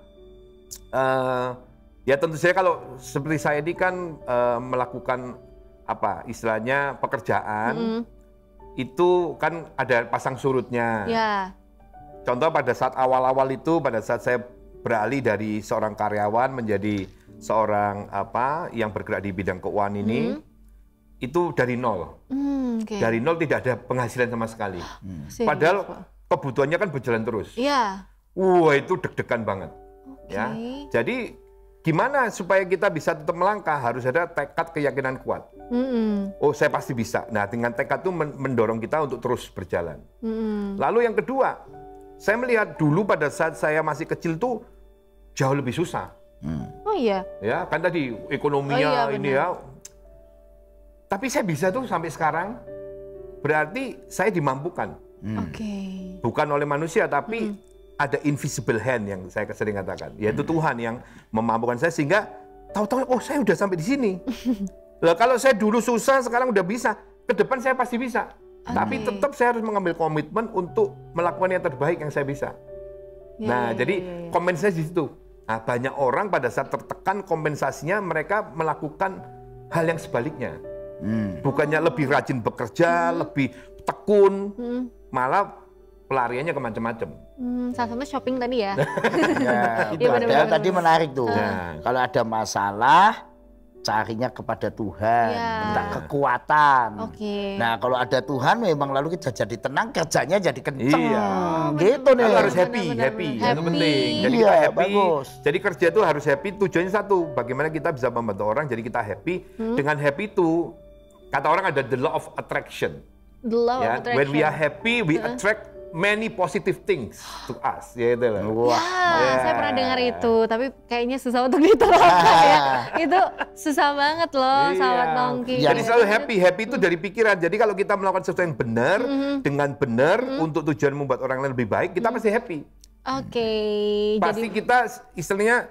[SPEAKER 4] ya tentu saja kalau seperti saya ini kan melakukan istilahnya pekerjaan, itu kan ada pasang surutnya.
[SPEAKER 2] Ya.
[SPEAKER 4] Contoh pada saat awal-awal itu, pada saat saya beralih dari seorang karyawan menjadi seorang yang bergerak di bidang keuangan ini, itu dari nol.
[SPEAKER 2] Oke.
[SPEAKER 4] Dari nol tidak ada penghasilan sama sekali.
[SPEAKER 2] Serius,
[SPEAKER 4] Padahal
[SPEAKER 2] Pak.
[SPEAKER 4] kebutuhannya kan berjalan terus.
[SPEAKER 2] Iya.
[SPEAKER 4] Wah, itu deg-degan banget. Ya.
[SPEAKER 2] Oke.
[SPEAKER 4] Jadi gimana supaya kita bisa tetap melangkah? Harus ada tekad, keyakinan kuat. Oh, saya pasti bisa. Nah, dengan tekad itu mendorong kita untuk terus berjalan. Lalu yang kedua, saya melihat dulu pada saat saya masih kecil tuh jauh lebih susah.
[SPEAKER 2] Oh iya.
[SPEAKER 4] Ya, kan tadi ekonominya ini ya. Tapi saya bisa tuh sampai sekarang. Berarti saya dimampukan.
[SPEAKER 2] Oke.
[SPEAKER 4] Bukan oleh manusia, tapi ada invisible hand yang saya sering katakan. Yaitu Tuhan yang memampukan saya sehingga tahu-tahu, oh saya udah sampai di sini. Lah kalau saya dulu susah, sekarang udah bisa. Ke depan saya pasti bisa. Tapi tetap saya harus mengambil komitmen untuk melakukan yang terbaik yang saya bisa. Jadi kompensasi di situ. Nah, banyak orang pada saat tertekan kompensasinya mereka melakukan hal yang sebaliknya. Bukannya lebih rajin bekerja, lebih tekun, malah pelariannya ke macam-macam.
[SPEAKER 2] Salah satu shopping tadi ya.
[SPEAKER 3] Ya, itu
[SPEAKER 2] Iya, benar-benar.
[SPEAKER 3] tadi menarik tuh. Kalau ada masalah, carinya kepada Tuhan, minta kekuatan.
[SPEAKER 2] Oke.
[SPEAKER 3] Nah, kalau ada Tuhan memang lalu kita jadi tenang, kerjanya jadi kenceng.
[SPEAKER 4] Iya.
[SPEAKER 3] Gitu nih.
[SPEAKER 4] Kalau harus happy,
[SPEAKER 2] Benar-benar.
[SPEAKER 4] happy, itu
[SPEAKER 2] Happy.
[SPEAKER 4] penting. Jadi
[SPEAKER 3] Iya,
[SPEAKER 4] kita happy.
[SPEAKER 3] bagus.
[SPEAKER 4] Jadi kerja itu harus happy. Tujuannya satu, bagaimana kita bisa membantu orang. Jadi kita happy. Dengan happy itu, kata orang ada the law of attraction.
[SPEAKER 2] The law
[SPEAKER 4] Ya,
[SPEAKER 2] of attraction.
[SPEAKER 4] when we are happy, we attract many positive things to us. Ya itu lah.
[SPEAKER 3] Wah.
[SPEAKER 2] Saya pernah dengar itu, tapi kayaknya susah untuk diterapkan ya. Itu susah banget loh,
[SPEAKER 4] Iya.
[SPEAKER 2] sahabat Nongki.
[SPEAKER 4] Jadi selalu happy. Happy itu dari pikiran. Jadi kalau kita melakukan sesuatu yang benar, dengan benar, untuk tujuan membuat orang lain lebih baik, kita pasti happy.
[SPEAKER 2] Oke.
[SPEAKER 4] Pasti kita istilahnya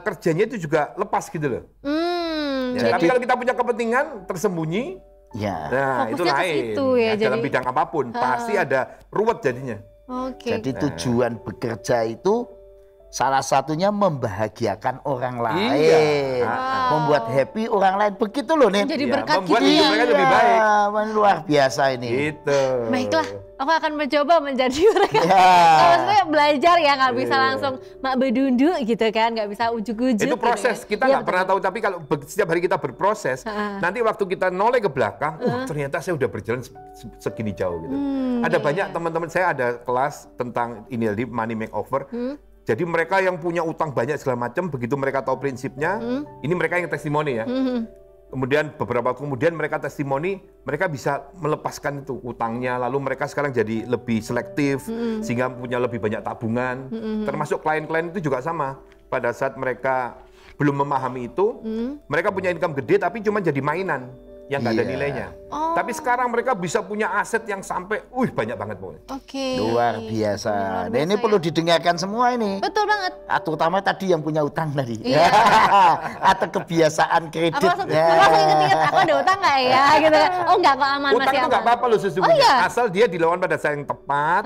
[SPEAKER 4] kerjanya itu juga lepas gitu loh. Ya, tapi kalau kita punya kepentingan tersembunyi,
[SPEAKER 3] Ya.
[SPEAKER 4] nah itu
[SPEAKER 2] Fokusnya ke
[SPEAKER 4] lain.
[SPEAKER 2] situ ya,
[SPEAKER 4] Dalam
[SPEAKER 2] jadi-
[SPEAKER 4] bidang apapun pasti ada ruwet jadinya.
[SPEAKER 2] Oke.
[SPEAKER 3] Jadi tujuan bekerja itu salah satunya membahagiakan orang lain,
[SPEAKER 4] Iya.
[SPEAKER 3] membuat happy orang lain. Begitu loh, Nin.
[SPEAKER 2] Jadi
[SPEAKER 4] Iya,
[SPEAKER 2] berkat
[SPEAKER 4] membuat
[SPEAKER 2] gitu
[SPEAKER 4] hidup
[SPEAKER 2] ya.
[SPEAKER 4] mereka lebih baik.
[SPEAKER 3] Luar biasa ini.
[SPEAKER 4] Gitu.
[SPEAKER 2] Baiklah, aku akan mencoba menjadi mereka.
[SPEAKER 3] Ya.
[SPEAKER 2] Kalau maksudnya belajar ya, nggak bisa langsung mak bedundu gitu kan, nggak bisa ujuk-ujuk.
[SPEAKER 4] Itu proses,
[SPEAKER 2] gitu kan.
[SPEAKER 4] kita
[SPEAKER 2] Iya,
[SPEAKER 4] nggak pernah tahu. Tapi kalau setiap hari kita berproses, nanti waktu kita noleh ke belakang, ternyata saya udah berjalan segini jauh gitu. Ada banyak teman-teman saya ada kelas tentang ini di money makeover. Jadi mereka yang punya utang banyak segala macam, begitu mereka tahu prinsipnya, ini mereka yang testimoni ya. Kemudian beberapa waktu kemudian mereka testimoni, mereka bisa melepaskan itu utangnya, lalu mereka sekarang jadi lebih selektif, sehingga punya lebih banyak tabungan. Termasuk klien-klien itu juga sama. Pada saat mereka belum memahami itu, mereka punya income gede tapi cuma jadi mainan yang nggak ada
[SPEAKER 3] Iya.
[SPEAKER 4] nilainya. Tapi sekarang mereka bisa punya aset yang sampai, banyak banget pokoknya.
[SPEAKER 2] Oke.
[SPEAKER 3] Luar biasa.
[SPEAKER 2] Luar
[SPEAKER 3] Nah, ini
[SPEAKER 2] biasa
[SPEAKER 3] perlu
[SPEAKER 2] ya.
[SPEAKER 3] didengarkan semua ini.
[SPEAKER 2] Betul banget.
[SPEAKER 3] Terutama tadi yang punya utang tadi.
[SPEAKER 2] Iya.
[SPEAKER 3] Atau kebiasaan kredit.
[SPEAKER 2] Aku langsung inget-inget, aku ada utang nggak ya? Gitu kan. Oh enggak, kok aman,
[SPEAKER 4] Utang
[SPEAKER 2] masih
[SPEAKER 4] itu
[SPEAKER 2] aman.
[SPEAKER 4] nggak apa-apa loh sesungguhnya.
[SPEAKER 2] Oh, iya?
[SPEAKER 4] Asal dia dilakukan pada saat yang tepat.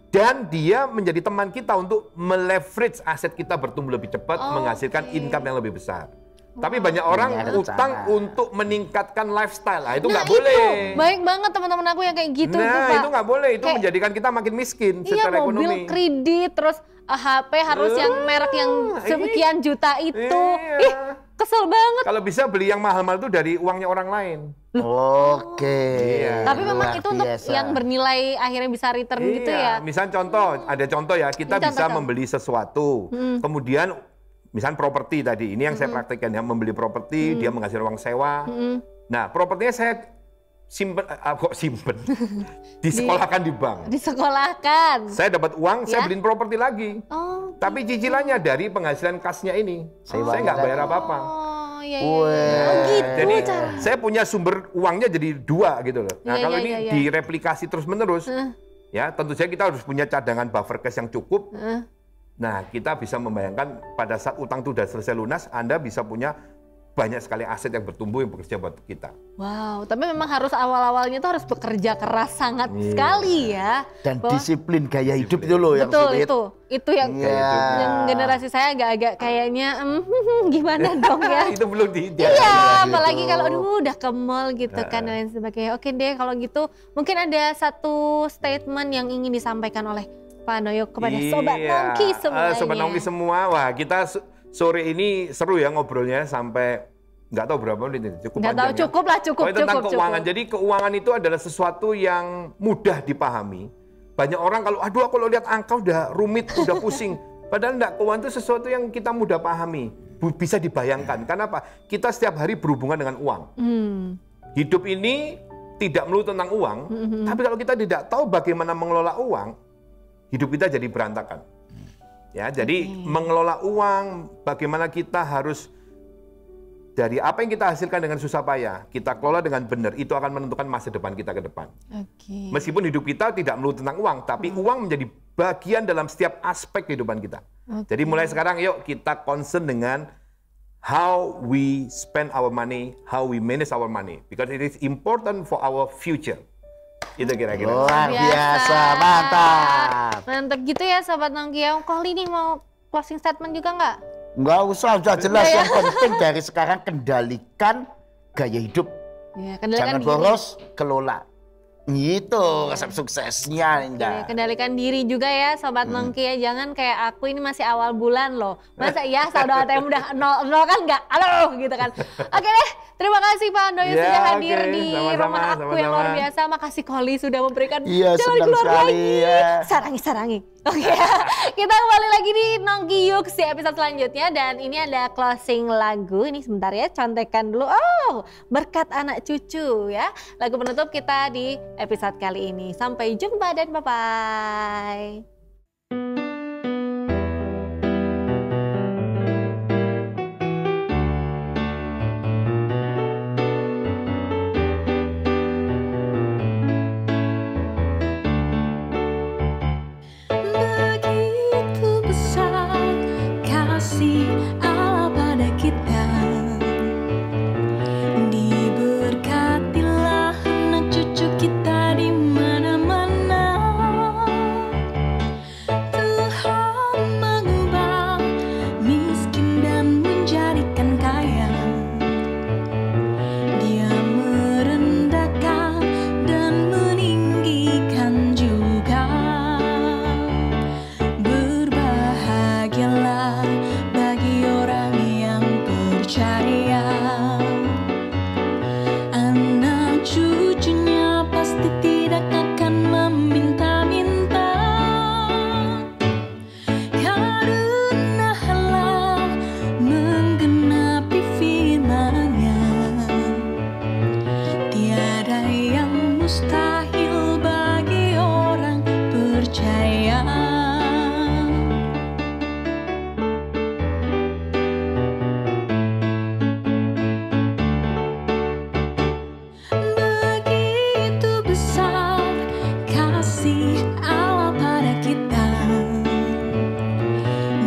[SPEAKER 4] Dan dia menjadi teman kita untuk meleverage aset kita bertumbuh lebih cepat, menghasilkan income yang lebih besar. Tapi banyak orang
[SPEAKER 3] Punya
[SPEAKER 4] utang
[SPEAKER 3] rencana.
[SPEAKER 4] untuk meningkatkan lifestyle. Nah, itu
[SPEAKER 2] Nah,
[SPEAKER 4] nggak boleh.
[SPEAKER 2] baik banget teman-teman aku yang kayak gitu tuh,
[SPEAKER 4] Nah,
[SPEAKER 2] Pak.
[SPEAKER 4] itu nggak boleh. Itu
[SPEAKER 2] Kayak-
[SPEAKER 4] menjadikan kita makin miskin
[SPEAKER 2] Iya,
[SPEAKER 4] secara
[SPEAKER 2] mobil
[SPEAKER 4] ekonomi.
[SPEAKER 2] kredit, terus HP harus yang merek yang sekian juta itu.
[SPEAKER 4] Iya.
[SPEAKER 2] Ih, kesel banget.
[SPEAKER 4] Kalau bisa beli yang mahal-mahal itu dari uangnya orang lain.
[SPEAKER 3] Oke.
[SPEAKER 4] Iya.
[SPEAKER 2] Tapi memang
[SPEAKER 3] Luar
[SPEAKER 2] itu untuk
[SPEAKER 3] biasa.
[SPEAKER 2] yang bernilai akhirnya bisa return gitu ya.
[SPEAKER 4] Misal ada contoh ya, kita
[SPEAKER 2] Ini
[SPEAKER 4] bisa
[SPEAKER 2] contoh.
[SPEAKER 4] membeli sesuatu, kemudian misal properti tadi, ini yang saya praktekkan ya, membeli properti, dia menghasilkan uang sewa. Nah, propertinya simpen? Disekolahkan di bank.
[SPEAKER 2] Disekolahkan.
[SPEAKER 4] Saya dapat uang, saya
[SPEAKER 2] Ya.
[SPEAKER 4] beliin properti lagi.
[SPEAKER 2] Oh.
[SPEAKER 4] Tapi cicilannya dari penghasilan kasnya ini. Saya nggak bayar apa-apa.
[SPEAKER 2] Oh, iya.
[SPEAKER 3] Weh.
[SPEAKER 2] Oh gitu
[SPEAKER 4] Jadi
[SPEAKER 2] cara.
[SPEAKER 4] saya punya sumber uangnya jadi 2 gitu loh. Nah
[SPEAKER 2] Iya,
[SPEAKER 4] kalau
[SPEAKER 2] iya,
[SPEAKER 4] ini
[SPEAKER 2] iya, iya.
[SPEAKER 4] direplikasi terus-menerus, ya tentu saja kita harus punya cadangan buffer cash yang cukup. Nah kita bisa membayangkan pada saat utang itu sudah selesai lunas, Anda bisa punya banyak sekali aset yang bertumbuh yang bekerja buat kita.
[SPEAKER 2] Wow, tapi memang harus awal-awalnya tuh harus bekerja keras sangat
[SPEAKER 4] Iya.
[SPEAKER 2] sekali ya.
[SPEAKER 3] Dan
[SPEAKER 2] Bahwa-
[SPEAKER 3] disiplin gaya hidup itu loh yang
[SPEAKER 2] Betul
[SPEAKER 3] sulit.
[SPEAKER 2] itu yang
[SPEAKER 3] Iya.
[SPEAKER 2] yang generasi saya agak-agak kayaknya gimana dong ya.
[SPEAKER 4] Itu belum di.
[SPEAKER 2] Iya,
[SPEAKER 3] gitu.
[SPEAKER 2] apalagi kalau aduh udah ke mall gitu kan dan lain sebagainya. Oke deh kalau gitu mungkin ada satu statement yang ingin disampaikan oleh Pak Handoyo kepada Sobat Nongki semuanya.
[SPEAKER 4] Sobat Nongki semua, wah kita sore ini seru ya ngobrolnya sampai nggak tahu berapa menit ini, cukup
[SPEAKER 2] Nggak tahu,
[SPEAKER 4] panjang ya.
[SPEAKER 2] cukup lah, cukup,
[SPEAKER 4] Pokoknya tentang
[SPEAKER 2] cukup,
[SPEAKER 4] keuangan.
[SPEAKER 2] cukup.
[SPEAKER 4] Jadi keuangan itu adalah sesuatu yang mudah dipahami. Banyak orang aduh aku kalau lihat angka udah rumit, udah pusing. Padahal enggak, keuangan itu sesuatu yang kita mudah pahami, bisa dibayangkan. Karena apa? Kita setiap hari berhubungan dengan uang. Hidup ini tidak melulu tentang uang, tapi kalau kita tidak tahu bagaimana mengelola uang, hidup kita jadi berantakan. Ya, jadi mengelola uang, bagaimana kita harus dari apa yang kita hasilkan dengan susah payah, kita kelola dengan benar, itu akan menentukan masa depan kita ke depan.
[SPEAKER 2] Oke.
[SPEAKER 4] Meskipun hidup kita tidak melulu tentang uang, tapi uang menjadi bagian dalam setiap aspek kehidupan kita. Jadi mulai sekarang yuk kita concern dengan how we spend our money, how we manage our money, because it is important for our future. Itu kira-kira.
[SPEAKER 3] Luar biasa, mantap.
[SPEAKER 2] Mantap gitu ya Sobat Nongki ya. Kali ini mau closing statement juga nggak?
[SPEAKER 3] Nggak usah, sudah jelas.
[SPEAKER 2] Udah ya?
[SPEAKER 3] Yang penting dari sekarang kendalikan gaya hidup.
[SPEAKER 2] Ya, kendalikan
[SPEAKER 3] Jangan
[SPEAKER 2] diri.
[SPEAKER 3] boros, kelola. Itu resep suksesnya,
[SPEAKER 2] Oke,
[SPEAKER 3] Indah.
[SPEAKER 2] kendalikan diri juga ya Sobat Nongki ya. Jangan kayak aku ini masih awal bulan loh. Masa ya saldo ATM udah nol kan nggak? Halo gitu kan. Oke deh, terima kasih Pak Handoyo
[SPEAKER 4] Ya,
[SPEAKER 2] sudah hadir
[SPEAKER 4] oke.
[SPEAKER 2] di
[SPEAKER 4] Sama-sama,
[SPEAKER 2] rumah aku yang luar
[SPEAKER 4] sama-sama.
[SPEAKER 2] biasa. Makasih Koli sudah memberikan
[SPEAKER 3] Iya,
[SPEAKER 2] jalan
[SPEAKER 3] senang
[SPEAKER 2] keluar
[SPEAKER 3] sekali
[SPEAKER 2] lagi.
[SPEAKER 3] ya.
[SPEAKER 2] Sarangi. Oke, kita kembali lagi di Nongki Yuk di episode selanjutnya. Dan ini ada closing lagu. Ini sebentar ya, contekan dulu. Oh, berkat anak cucu ya. Lagu penutup kita di episode kali ini. Sampai jumpa dan bye-bye.
[SPEAKER 1] Begitu besar kasih Allah pada kita. Diberkatilah anak cucu kita di mana-mana. Tuhan mengubah miskin dan menjadikan kaya. Dia merendahkan dan meninggikan juga. Berbahagialah bagi orang yang percaya. Anak cucunya pasti tidak akan meminta-minta. Karena Allah menggenapi firman-Nya. Tiada yang mustahil bagi orang percaya. Begitu besar kasih Allah pada kita.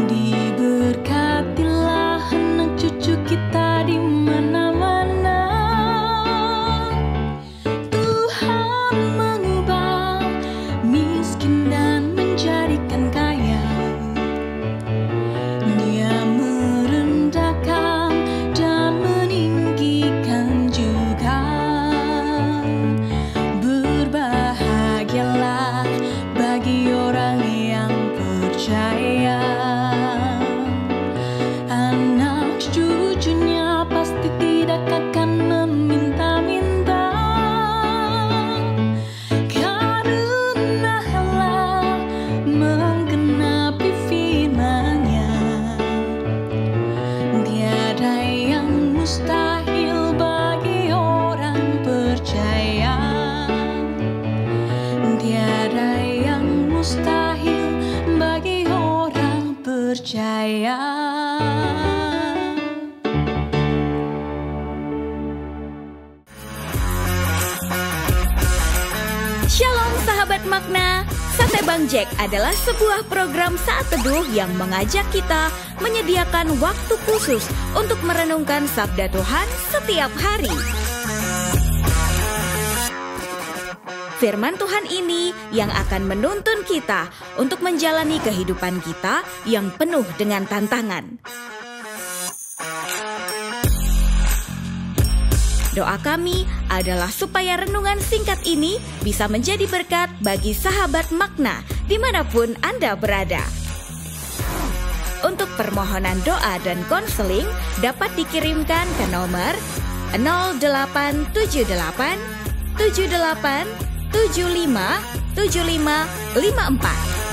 [SPEAKER 1] Diberkatilah anak cucu kita di mana-mana. Tuhan mengubah miskin dan menjadikan kaya. Dia merendahkan dan meninggikan juga. Berbahagialah bagi orang yang percaya. Anak cucunya pasti tidak akan meminta-minta. Karena Allah percaya.
[SPEAKER 6] Shalom sahabat makna. Sate Bang Jack adalah sebuah program saat teduh yang mengajak kita menyediakan waktu khusus untuk merenungkan sabda Tuhan setiap hari. Firman Tuhan ini yang akan menuntun kita untuk menjalani kehidupan kita yang penuh dengan tantangan. Doa kami adalah supaya renungan singkat ini bisa menjadi berkat bagi sahabat makna dimanapun Anda berada. Untuk permohonan doa dan konseling dapat dikirimkan ke nomor 0878 78 75 75 54.